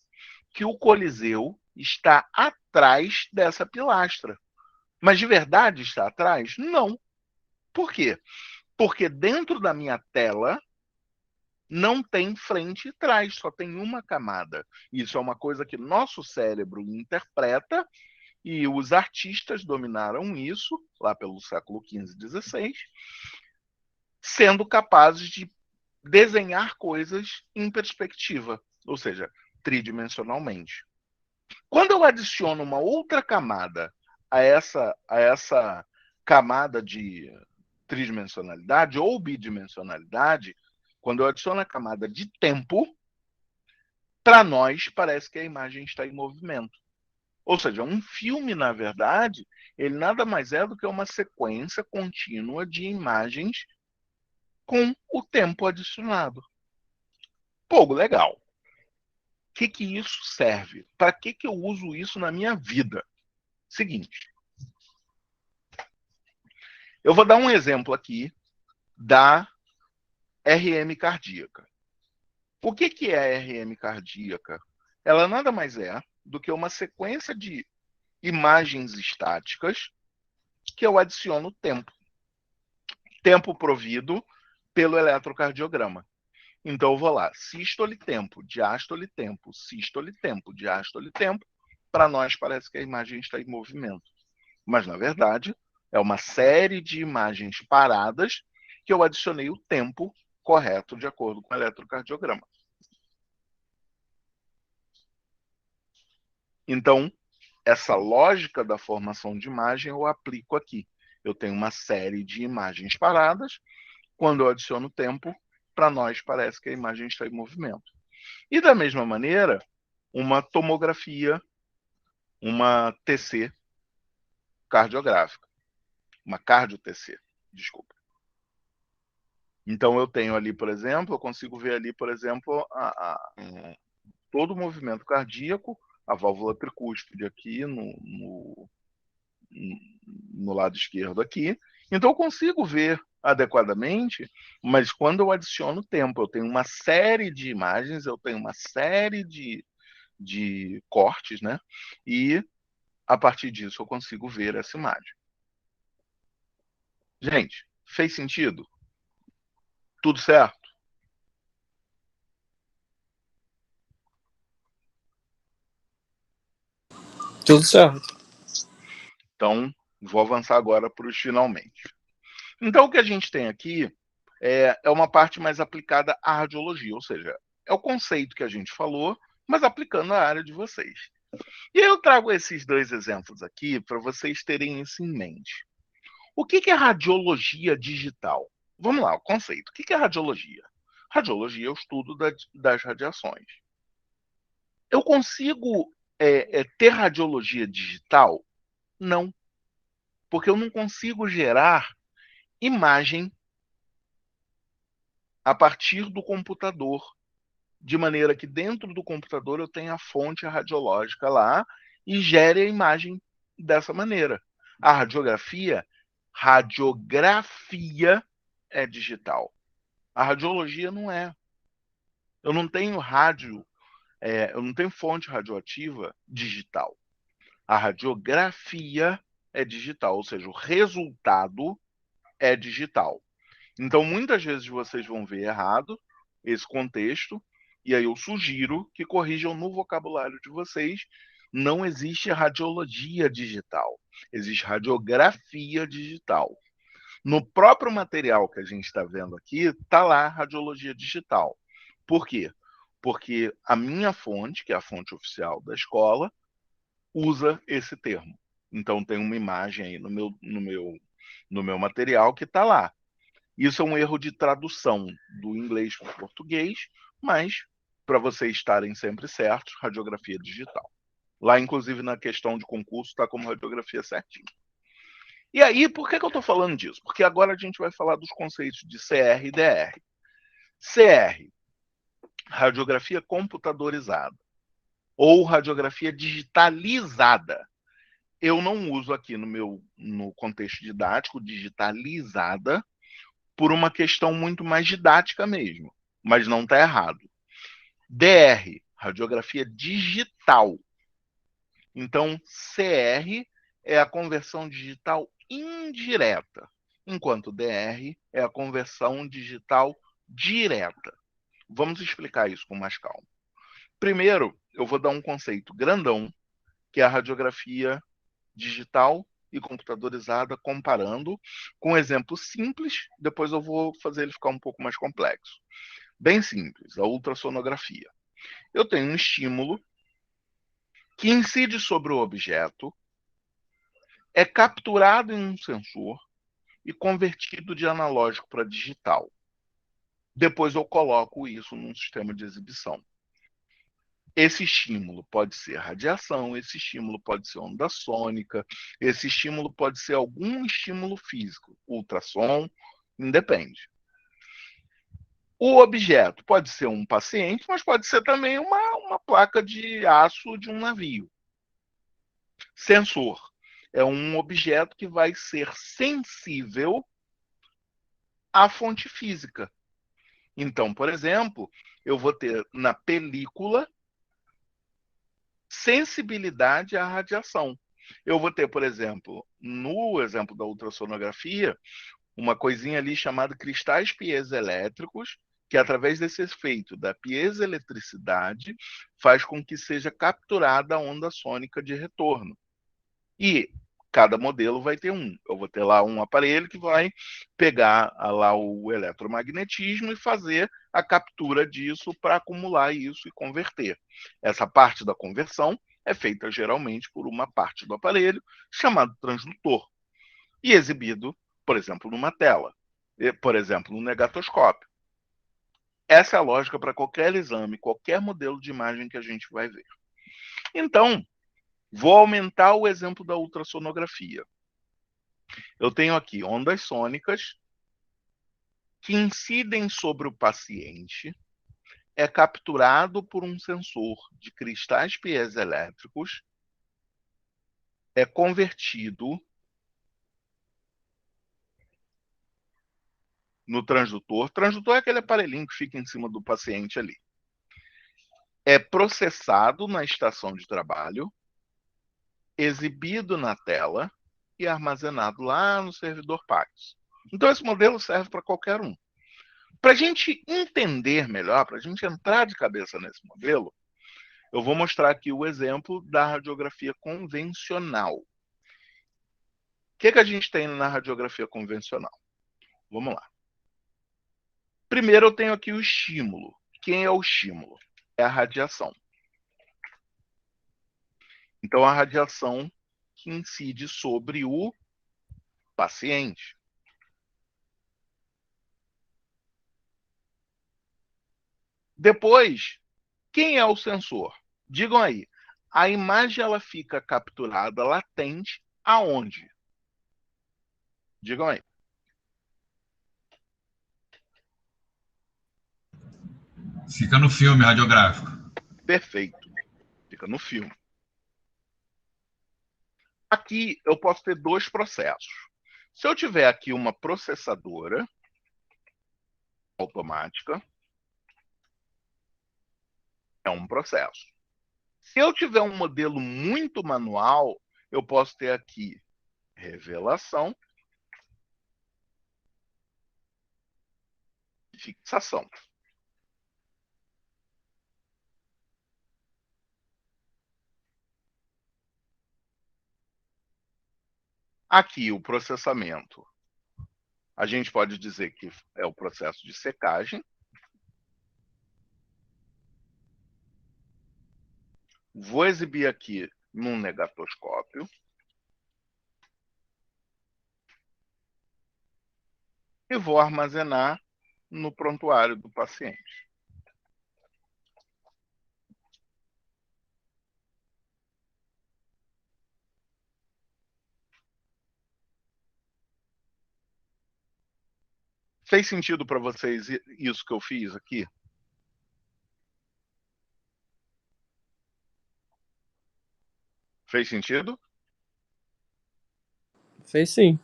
Que o Coliseu está atrás dessa pilastra. Mas de verdade está atrás? Não. Por quê? Porque dentro da minha tela não tem frente e trás, só tem uma camada. Isso é uma coisa que nosso cérebro interpreta e os artistas dominaram isso, lá pelo século XV e XVI, sendo capazes de desenhar coisas em perspectiva, ou seja, tridimensionalmente. Quando eu adiciono uma outra camada a essa camada de tridimensionalidade ou bidimensionalidade, quando eu adiciono a camada de tempo, para nós parece que a imagem está em movimento. Ou seja, um filme, na verdade, ele nada mais é do que uma sequência contínua de imagens com o tempo adicionado. Pô, legal. O que isso serve? Para que eu uso isso na minha vida? Seguinte. Eu vou dar um exemplo aqui da RM cardíaca. O que é a RM cardíaca? Ela nada mais é do que uma sequência de imagens estáticas que eu adiciono tempo. Tempo provido pelo eletrocardiograma. Então eu vou lá, sístole tempo, diástole tempo, sístole tempo, diástole tempo. Para nós parece que a imagem está em movimento. Mas na verdade é uma série de imagens paradas que eu adicionei o tempo correto de acordo com o eletrocardiograma. Então, essa lógica da formação de imagem eu aplico aqui. Eu tenho uma série de imagens paradas. Quando eu adiciono tempo, para nós parece que a imagem está em movimento. E da mesma maneira, uma tomografia, uma TC cardiográfica. Uma cardio-TC, desculpa. Então eu tenho ali, por exemplo, eu consigo ver ali, por exemplo, todo o movimento cardíaco, a válvula tricúspide aqui no lado esquerdo aqui. Então eu consigo ver adequadamente, mas quando eu adiciono tempo, eu tenho uma série de imagens, eu tenho uma série de cortes, né? E a partir disso eu consigo ver essa imagem. Gente, fez sentido? Tudo certo? Tudo certo. Então, vou avançar agora para os finalmente. Então, o que a gente tem aqui é uma parte mais aplicada à radiologia, ou seja, é o conceito que a gente falou, mas aplicando à área de vocês. E eu trago esses dois exemplos aqui para vocês terem isso em mente. O que é radiologia digital? Vamos lá, o conceito. O que é radiologia? Radiologia é o estudo das radiações. Eu consigo ter radiologia digital? Não. Porque eu não consigo gerar imagem a partir do computador, de maneira que dentro do computador eu tenha a fonte radiológica lá e gere a imagem dessa maneira. A radiografia é digital. A radiologia não é. Eu não tenho eu não tenho fonte radioativa digital. A radiografia é digital, ou seja, o resultado é digital. Então, muitas vezes vocês vão ver errado esse contexto E aí eu sugiro que corrijam no vocabulário de vocês. Não existe radiologia digital, existe radiografia digital. No próprio material que a gente está vendo aqui, está lá radiologia digital. Por quê? Porque a minha fonte, que é a fonte oficial da escola, usa esse termo. Então tem uma imagem aí no meu material que está lá. Isso é um erro de tradução do inglês para o português, mas para vocês estarem sempre certos, radiografia digital. Lá, inclusive, na questão de concurso, está como radiografia certinho. E aí, por que eu estou falando disso? Porque agora a gente vai falar dos conceitos de CR e DR. CR, radiografia computadorizada, ou radiografia digitalizada. Eu não uso aqui no contexto didático digitalizada por uma questão muito mais didática mesmo, mas não está errado. DR, radiografia digital. Então, CR é a conversão digital indireta, enquanto DR é a conversão digital direta. Vamos explicar isso com mais calma. Primeiro, eu vou dar um conceito grandão, que é a radiografia digital e computadorizada, comparando com um exemplo simples, depois eu vou fazer ele ficar um pouco mais complexo. Bem simples, a ultrassonografia. Eu tenho um estímulo que incide sobre o objeto, é capturado em um sensor e convertido de analógico para digital. Depois eu coloco isso num sistema de exibição. Esse estímulo pode ser radiação, esse estímulo pode ser onda sônica, esse estímulo pode ser algum estímulo físico, ultrassom, independe. O objeto pode ser um paciente, mas pode ser também uma placa de aço de um navio. Sensor é um objeto que vai ser sensível à fonte física. Então, por exemplo, eu vou ter na película sensibilidade à radiação. Eu vou ter, por exemplo, no exemplo da ultrassonografia, uma coisinha ali chamada cristais piezoelétricos, que através desse efeito da piezoeletricidade faz com que seja capturada a onda sônica de retorno. E cada modelo vai ter um. Eu vou ter lá um aparelho que vai pegar lá o eletromagnetismo e fazer a captura disso para acumular isso e converter. Essa parte da conversão é feita geralmente por uma parte do aparelho chamado transdutor e exibido, por exemplo, numa tela, por exemplo, no negatoscópio. Essa é a lógica para qualquer exame, qualquer modelo de imagem que a gente vai ver. Então, vou aumentar o exemplo da ultrassonografia. Eu tenho aqui ondas sônicas que incidem sobre o paciente, é capturado por um sensor de cristais piezoelétricos, é convertido no transdutor. Transdutor é aquele aparelhinho que fica em cima do paciente ali. É processado na estação de trabalho, exibido na tela e armazenado lá no servidor Pax. Então, esse modelo serve para qualquer um. Para a gente entender melhor, para a gente entrar de cabeça nesse modelo, eu vou mostrar aqui o exemplo da radiografia convencional. O que a gente tem na radiografia convencional? Vamos lá. Primeiro, eu tenho aqui o estímulo. Quem é o estímulo? É a radiação. Então, a radiação que incide sobre o paciente. Depois, quem é o sensor? Digam aí. A imagem ela fica capturada latente aonde? Digam aí. Fica no filme radiográfico. Perfeito. Fica no filme. Aqui eu posso ter dois processos. Se eu tiver aqui uma processadora automática, é um processo. Se eu tiver um modelo muito manual, eu posso ter aqui revelação e fixação. Aqui, o processamento. A gente pode dizer que é o processo de secagem. Vou exibir aqui num negatoscópio. E vou armazenar no prontuário do paciente. Fez sentido para vocês isso que eu fiz aqui? Fez sentido? Fez sim.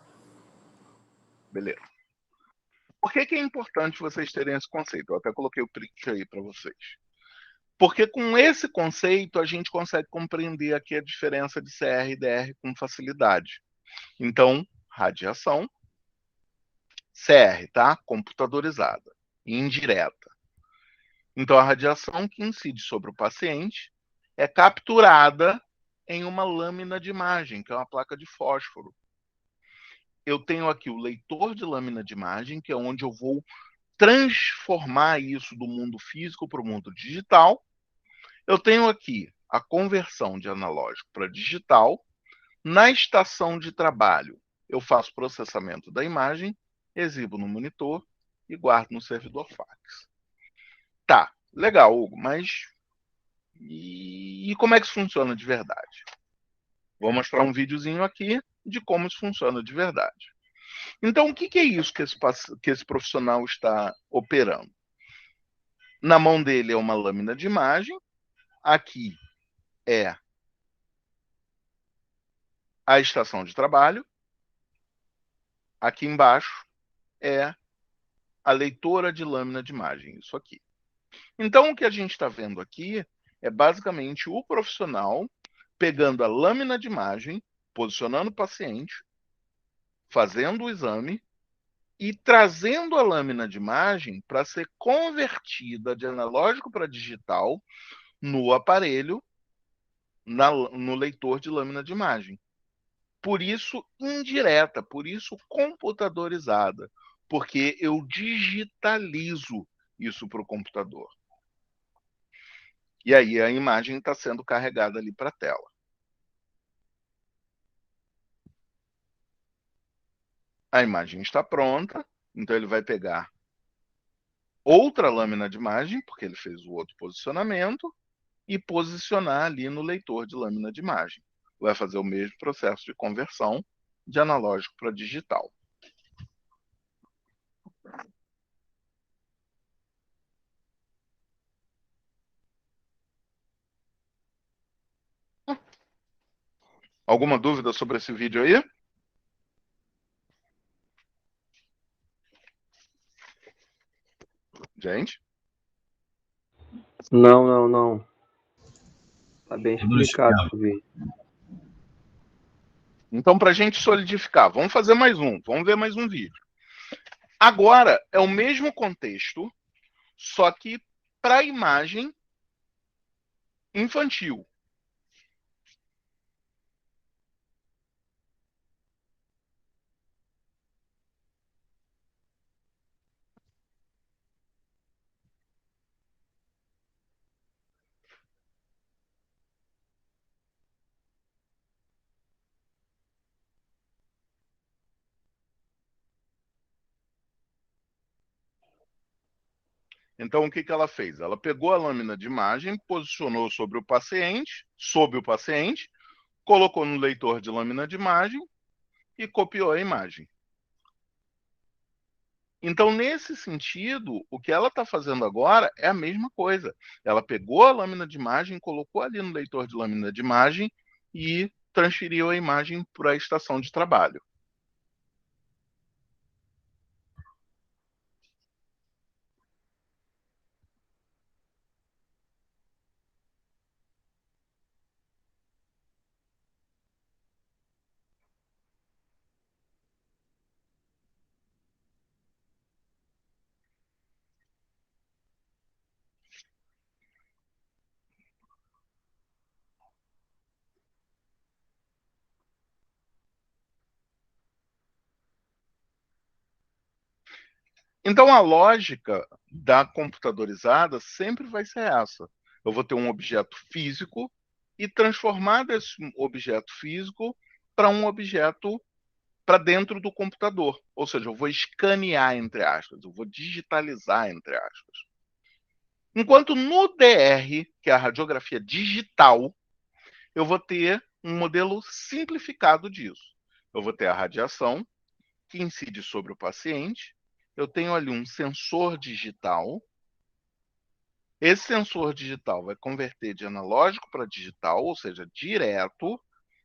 Beleza. Por que é importante vocês terem esse conceito? Eu até coloquei o print aí para vocês. Porque com esse conceito a gente consegue compreender aqui a diferença de CR e DR com facilidade. Então, radiação, CR, tá? Computadorizada, indireta. Então, a radiação que incide sobre o paciente é capturada em uma lâmina de imagem, que é uma placa de fósforo. Eu tenho aqui o leitor de lâmina de imagem, que é onde eu vou transformar isso do mundo físico para o mundo digital. Eu tenho aqui a conversão de analógico para digital. Na estação de trabalho, eu faço processamento da imagem, exibo no monitor e guardo no servidor fax. Tá, legal, Hugo, mas e como é que isso funciona de verdade? Vou mostrar um videozinho aqui de como isso funciona de verdade. Então, o que é isso que esse profissional está operando? Na mão dele é uma lâmina de imagem, aqui é a estação de trabalho, aqui embaixo é a leitora de lâmina de imagem, isso aqui. Então, o que a gente está vendo aqui é basicamente o profissional pegando a lâmina de imagem, posicionando o paciente, fazendo o exame e trazendo a lâmina de imagem para ser convertida de analógico para digital no aparelho, no leitor de lâmina de imagem. Por isso, indireta, por isso, computadorizada, porque eu digitalizo isso para o computador. E aí a imagem está sendo carregada ali para a tela. A imagem está pronta, então ele vai pegar outra lâmina de imagem, porque ele fez o outro posicionamento, e posicionar ali no leitor de lâmina de imagem. Vai fazer o mesmo processo de conversão de analógico para digital. Alguma dúvida sobre esse vídeo aí? Gente? Não. Tá bem Tudo no explicado esquema. o vídeo. Então, para a gente solidificar, vamos fazer mais um. Vamos ver mais um vídeo. Agora, é o mesmo contexto, só que para a imagem infantil. Então, o que ela fez? Ela pegou a lâmina de imagem, posicionou sob o paciente, colocou no leitor de lâmina de imagem e copiou a imagem. Então, nesse sentido, o que ela está fazendo agora é a mesma coisa. Ela pegou a lâmina de imagem, colocou ali no leitor de lâmina de imagem e transferiu a imagem para a estação de trabalho. Então, a lógica da computadorizada sempre vai ser essa. Eu vou ter um objeto físico e transformar desse objeto físico para um objeto para dentro do computador. Ou seja, eu vou escanear, entre aspas, eu vou digitalizar, entre aspas. Enquanto no DR, que é a radiografia digital, eu vou ter um modelo simplificado disso. Eu vou ter a radiação, que incide sobre o paciente. Eu tenho ali um sensor digital. Esse sensor digital vai converter de analógico para digital, ou seja, direto,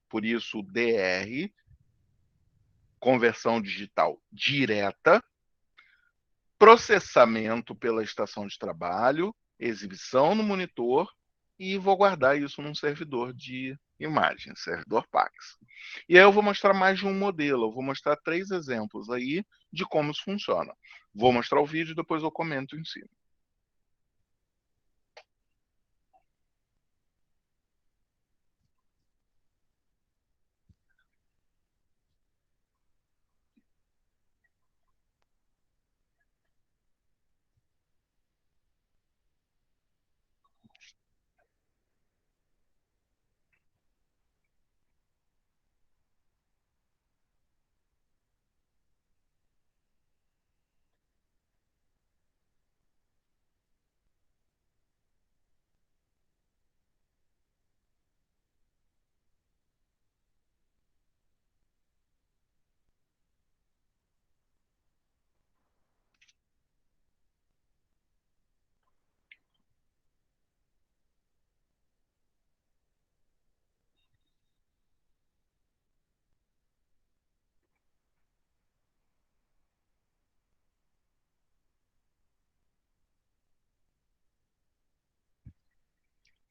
por isso o DR, conversão digital direta, processamento pela estação de trabalho, exibição no monitor e vou guardar isso num servidor de imagem, servidor PAX. E aí eu vou mostrar mais de um modelo, eu vou mostrar 3 exemplos aí de como isso funciona. Vou mostrar o vídeo e depois eu comento em cima.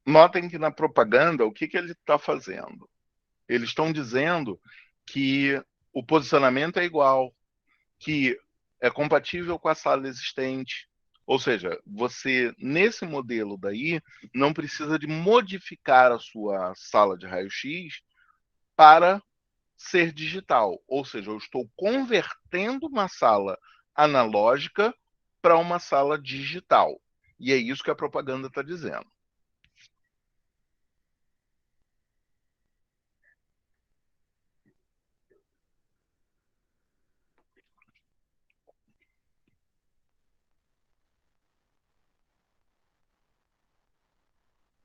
Notem que na propaganda, o que ele está fazendo? Eles estão dizendo que o posicionamento é igual, que é compatível com a sala existente. Ou seja, você, nesse modelo daí, não precisa de modificar a sua sala de raio-x para ser digital. Ou seja, eu estou convertendo uma sala analógica para uma sala digital. E é isso que a propaganda está dizendo.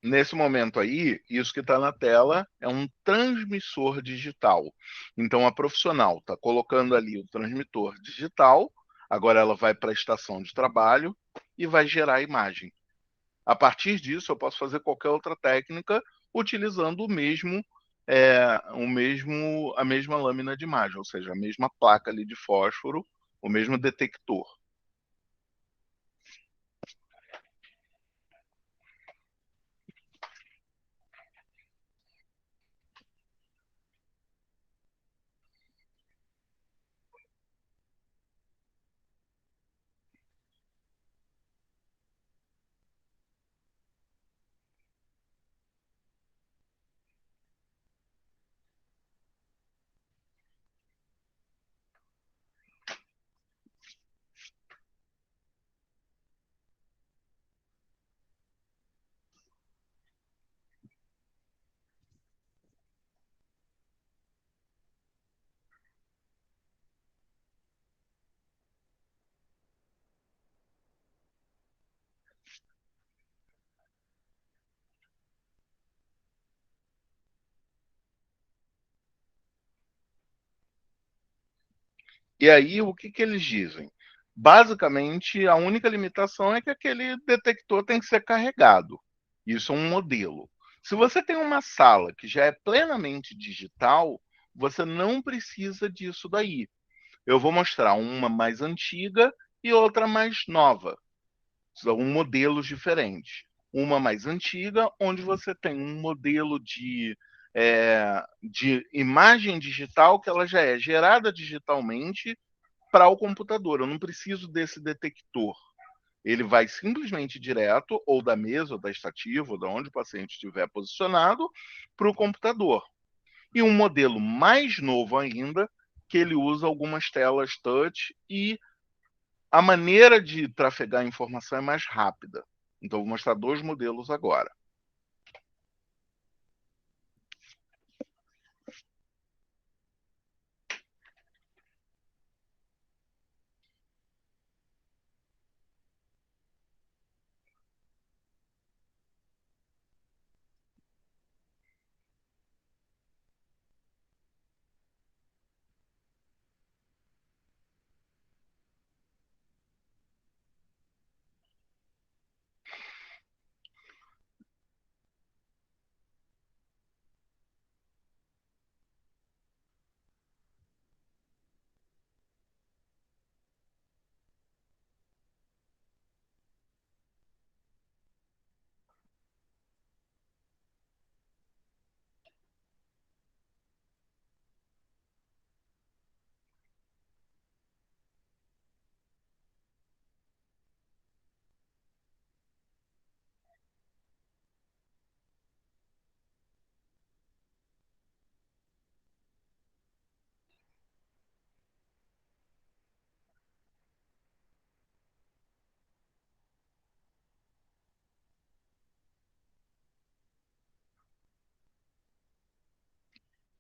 Nesse momento aí, isso que está na tela é um transmissor digital. Então, a profissional está colocando ali o transmissor digital, agora ela vai para a estação de trabalho e vai gerar a imagem. A partir disso, eu posso fazer qualquer outra técnica utilizando a mesma lâmina de imagem, ou seja, a mesma placa ali de fósforo, o mesmo detector. E aí, o que eles dizem? Basicamente, a única limitação é que aquele detector tem que ser carregado. Isso é um modelo. Se você tem uma sala que já é plenamente digital, você não precisa disso daí. Eu vou mostrar uma mais antiga e outra mais nova. São modelos diferentes. Uma mais antiga, onde você tem um modelo de imagem digital que ela já é gerada digitalmente para o computador. Eu não preciso desse detector. Ele vai simplesmente direto, ou da mesa, ou da estativa, ou de onde o paciente estiver posicionado, para o computador. E um modelo mais novo ainda, que ele usa algumas telas touch e a maneira de trafegar a informação é mais rápida. Então, vou mostrar 2 modelos agora.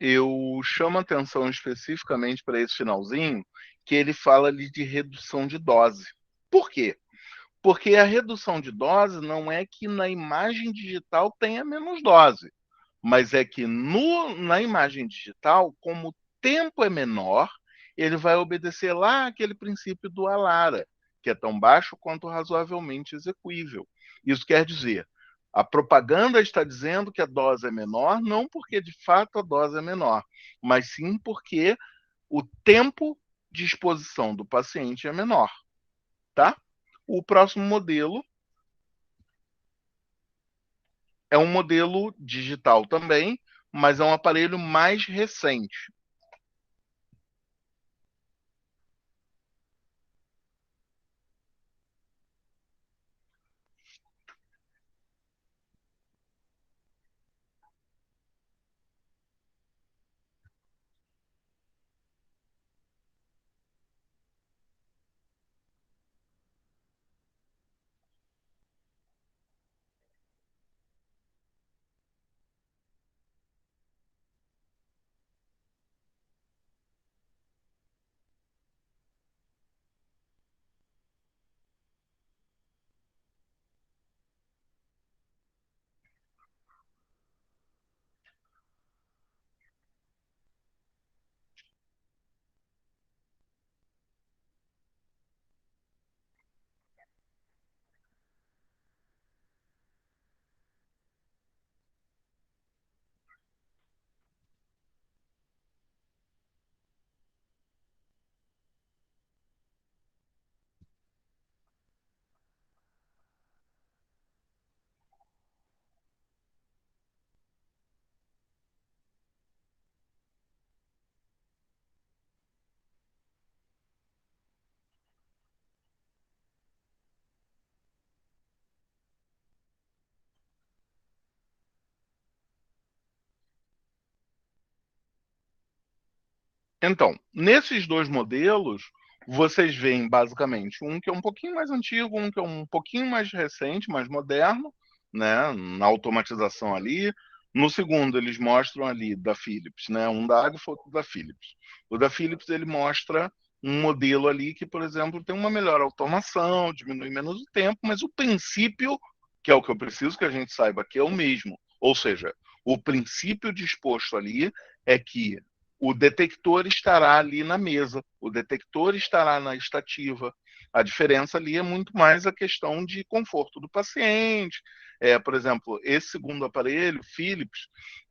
Eu chamo atenção especificamente para esse finalzinho, que ele fala ali de redução de dose. Por quê? Porque a redução de dose não é que na imagem digital tenha menos dose, mas é que na imagem digital, como o tempo é menor, ele vai obedecer lá aquele princípio do ALARA, que é tão baixo quanto razoavelmente execuível. Isso quer dizer, a propaganda está dizendo que a dose é menor, não porque de fato a dose é menor, mas sim porque o tempo de exposição do paciente é menor, tá? O próximo modelo é um modelo digital também, mas é um aparelho mais recente. Então, nesses 2 modelos, vocês veem basicamente um que é um pouquinho mais antigo, um que é um pouquinho mais recente, mais moderno, né, na automatização ali. No segundo, eles mostram ali da Philips, né, um da Agfa, outro da Philips. O da Philips ele mostra um modelo ali que, por exemplo, tem uma melhor automação, diminui menos o tempo, mas o princípio, que é o que eu preciso que a gente saiba que é o mesmo. Ou seja, o princípio disposto ali é que o detector estará ali na mesa, o detector estará na estativa. A diferença ali é muito mais a questão de conforto do paciente. Por exemplo, esse segundo aparelho, Philips,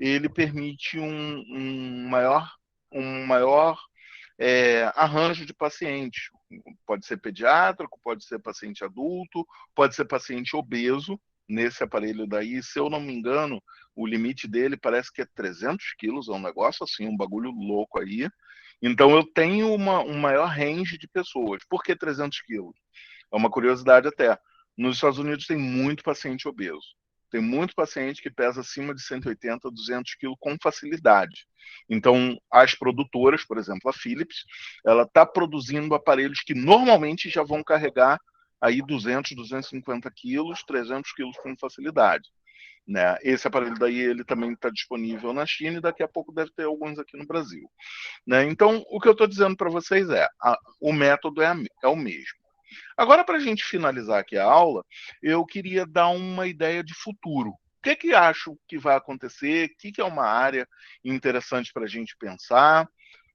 ele permite um maior arranjo de paciente. Pode ser pediátrico, pode ser paciente adulto, pode ser paciente obeso. Nesse aparelho daí, se eu não me engano, o limite dele parece que é 300 quilos, é um negócio assim, um bagulho louco aí. Então eu tenho um maior range de pessoas. Por que 300 quilos? É uma curiosidade até. Nos Estados Unidos tem muito paciente obeso. Tem muito paciente que pesa acima de 180, 200 quilos com facilidade. Então, as produtoras, por exemplo, a Philips, ela está produzindo aparelhos que normalmente já vão carregar aí 200, 250 quilos, 300 quilos com facilidade. Né? Esse aparelho daí ele também está disponível na China e daqui a pouco deve ter alguns aqui no Brasil. Né? Então, o que eu estou dizendo para vocês o método é o mesmo. Agora, para a gente finalizar aqui a aula, eu queria dar uma ideia de futuro. O que acho que vai acontecer? O que é uma área interessante para a gente pensar?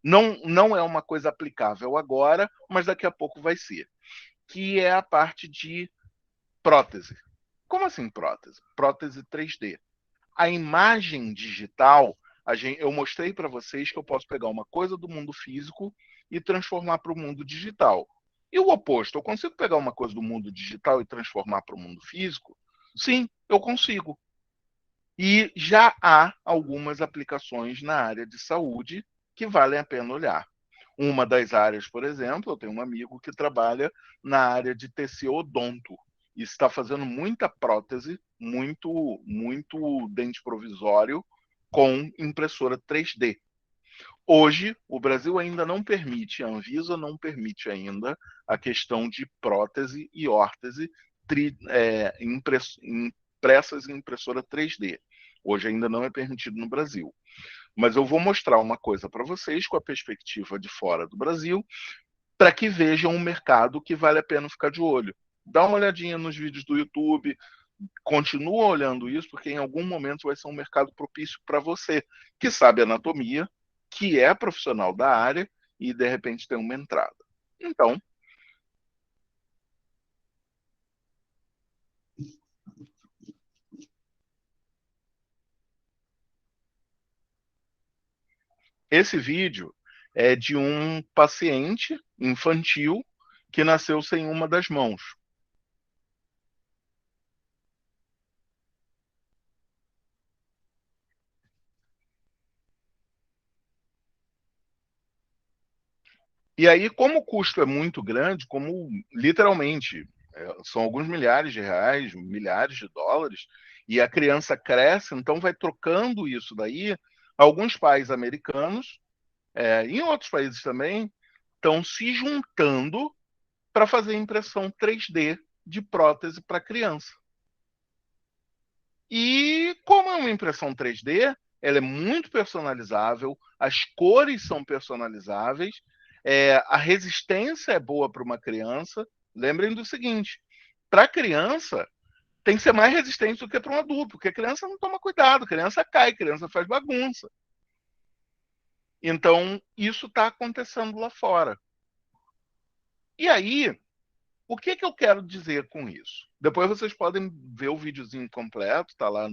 Não é uma coisa aplicável agora, mas daqui a pouco vai ser. Que é a parte de prótese. Como assim prótese? Prótese 3D. A imagem digital, eu mostrei para vocês que eu posso pegar uma coisa do mundo físico e transformar para o mundo digital. E o oposto, eu consigo pegar uma coisa do mundo digital e transformar para o mundo físico? Sim, eu consigo. E já há algumas aplicações na área de saúde que valem a pena olhar. Uma das áreas, por exemplo, eu tenho um amigo que trabalha na área de TC-odonto e está fazendo muita prótese, muito dente provisório com impressora 3D. Hoje, o Brasil ainda não permite, a Anvisa não permite ainda a questão de prótese e órtese impressas em impressora 3D. Hoje ainda não é permitido no Brasil. Mas eu vou mostrar uma coisa para vocês com a perspectiva de fora do Brasil, para que vejam um mercado que vale a pena ficar de olho. Dá uma olhadinha nos vídeos do YouTube, continua olhando isso, porque em algum momento vai ser um mercado propício para você, que sabe anatomia, que é profissional da área e de repente tem uma entrada. Então, esse vídeo é de um paciente infantil que nasceu sem uma das mãos. E aí, como o custo é muito grande, como literalmente são alguns milhares de reais, milhares de dólares, e a criança cresce, então vai trocando isso daí. Alguns pais americanos, em outros países também, estão se juntando para fazer impressão 3D de prótese para criança. E como é uma impressão 3D, ela é muito personalizável, as cores são personalizáveis, a resistência é boa para uma criança. Lembrem do seguinte, para a criança tem que ser mais resistente do que para um adulto, porque a criança não toma cuidado, a criança cai, a criança faz bagunça. Então, isso está acontecendo lá fora. E aí, o que eu quero dizer com isso? Depois vocês podem ver o videozinho completo, está lá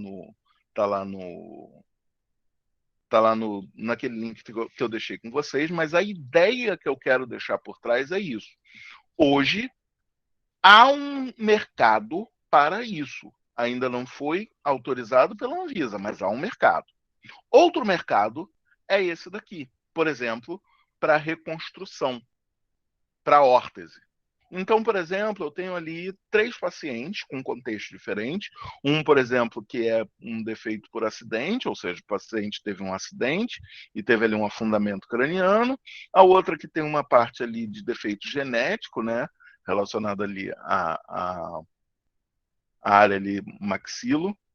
naquele link que eu deixei com vocês, mas a ideia que eu quero deixar por trás é isso. Hoje, há um mercado para isso. Ainda não foi autorizado pela Anvisa, mas há um mercado. Outro mercado é esse daqui, por exemplo, para reconstrução, para órtese. Então, por exemplo, eu tenho ali 3 pacientes com contexto diferente. Um, por exemplo, que é um defeito por acidente, ou seja, o paciente teve um acidente e teve ali um afundamento craniano. A outra que tem uma parte ali de defeito genético, né, relacionado ali à área ali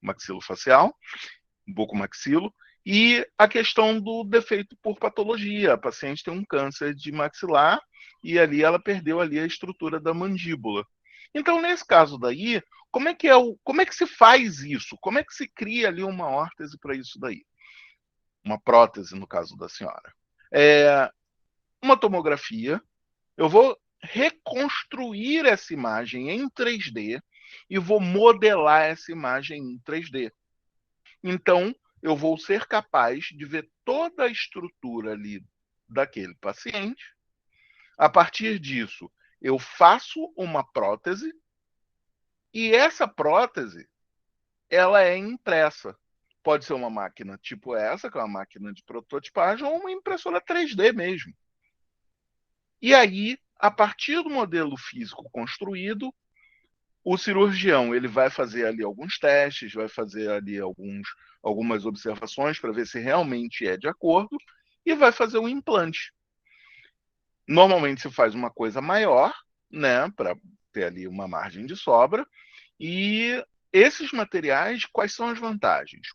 maxilofacial, bucomaxilo. E a questão do defeito por patologia. A paciente tem um câncer de maxilar e ali ela perdeu ali a estrutura da mandíbula. Então, nesse caso daí, como é que se faz isso? Como é que se cria ali uma órtese para isso daí? Uma prótese, no caso da senhora. Uma tomografia. Eu vou reconstruir essa imagem em 3D e vou modelar essa imagem em 3D. Então, eu vou ser capaz de ver toda a estrutura ali daquele paciente. A partir disso, eu faço uma prótese e essa prótese, ela é impressa. Pode ser uma máquina tipo essa, que é uma máquina de prototipagem, ou uma impressora 3D mesmo. E aí, a partir do modelo físico construído, O cirurgião ele vai fazer ali alguns testes, vai fazer ali algumas observações para ver se realmente é de acordo e vai fazer um implante. Normalmente se faz uma coisa maior, né, para ter ali uma margem de sobra. E esses materiais, quais são as vantagens?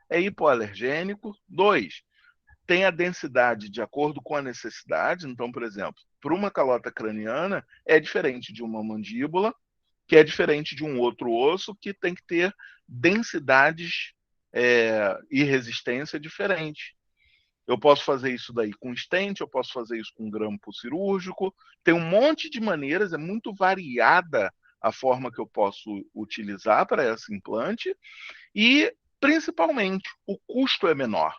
É hipoalergênico. 2, tem a densidade de acordo com a necessidade. Então, por exemplo, para uma calota craniana é diferente de uma mandíbula, que é diferente de um outro osso que tem que ter densidades e resistência diferentes. Eu posso fazer isso daí com stent, eu posso fazer isso com grampo cirúrgico. Tem um monte de maneiras, é muito variada a forma que eu posso utilizar para esse implante e, principalmente, o custo é menor.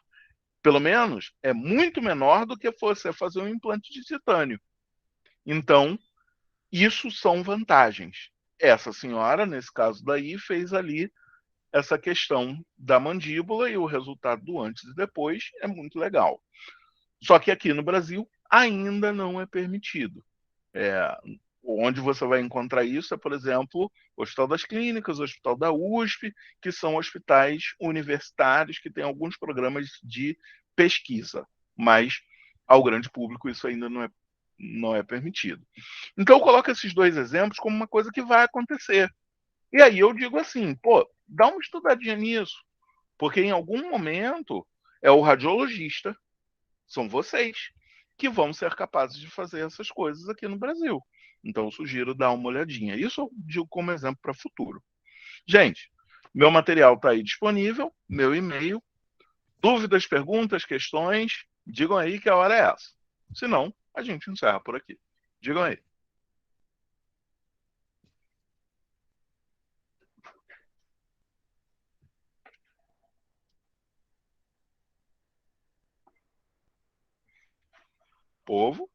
Pelo menos é muito menor do que você fazer um implante de titânio. Então, isso são vantagens. Essa senhora, nesse caso daí, fez ali essa questão da mandíbula e o resultado do antes e depois é muito legal. Só que aqui no Brasil ainda não é permitido. Onde você vai encontrar isso é, por exemplo, o Hospital das Clínicas, o Hospital da USP, que são hospitais universitários que têm alguns programas de pesquisa, mas ao grande público isso ainda não é permitido. Então eu coloco esses 2 exemplos como uma coisa que vai acontecer. E aí eu digo assim, pô, dá uma estudadinha nisso, porque em algum momento é o radiologista, são vocês, que vão ser capazes de fazer essas coisas aqui no Brasil. Então eu sugiro dar uma olhadinha. Isso eu digo como exemplo para o futuro. Gente, meu material está aí disponível, meu e-mail. Dúvidas, perguntas, questões, digam aí que a hora é essa. Se não, a gente encerra por aqui. Digam aí. Povo.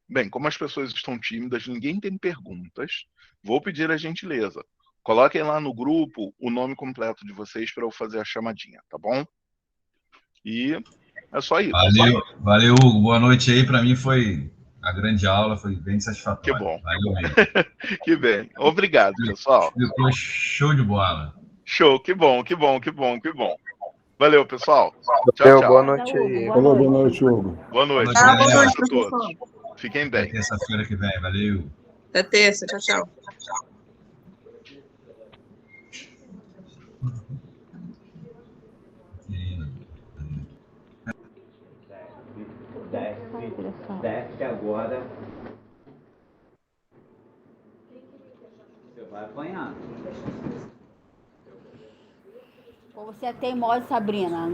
Bem, como as pessoas estão tímidas, ninguém tem perguntas. Vou pedir a gentileza. Coloquem lá no grupo o nome completo de vocês para eu fazer a chamadinha, tá bom? E é só isso. Valeu, Hugo. Boa noite aí. Para mim foi a grande aula, foi bem Que satisfatório. bom. Valeu mesmo. Que bem. Obrigado, pessoal. Explicou show de bola. Show. Que bom, que bom, que bom, que bom. Valeu, pessoal. Tchau, Valeu, tchau. boa noite aí. Boa noite. Boa noite, Hugo. Boa noite. Boa Bom noite, descanso noite, a todos. professor. Fiquem Até bem. terça-feira que vem. Valeu. Até terça. Tchau, tchau. Desce agora. Você vai apanhar. Ou você é teimosa, Sabrina?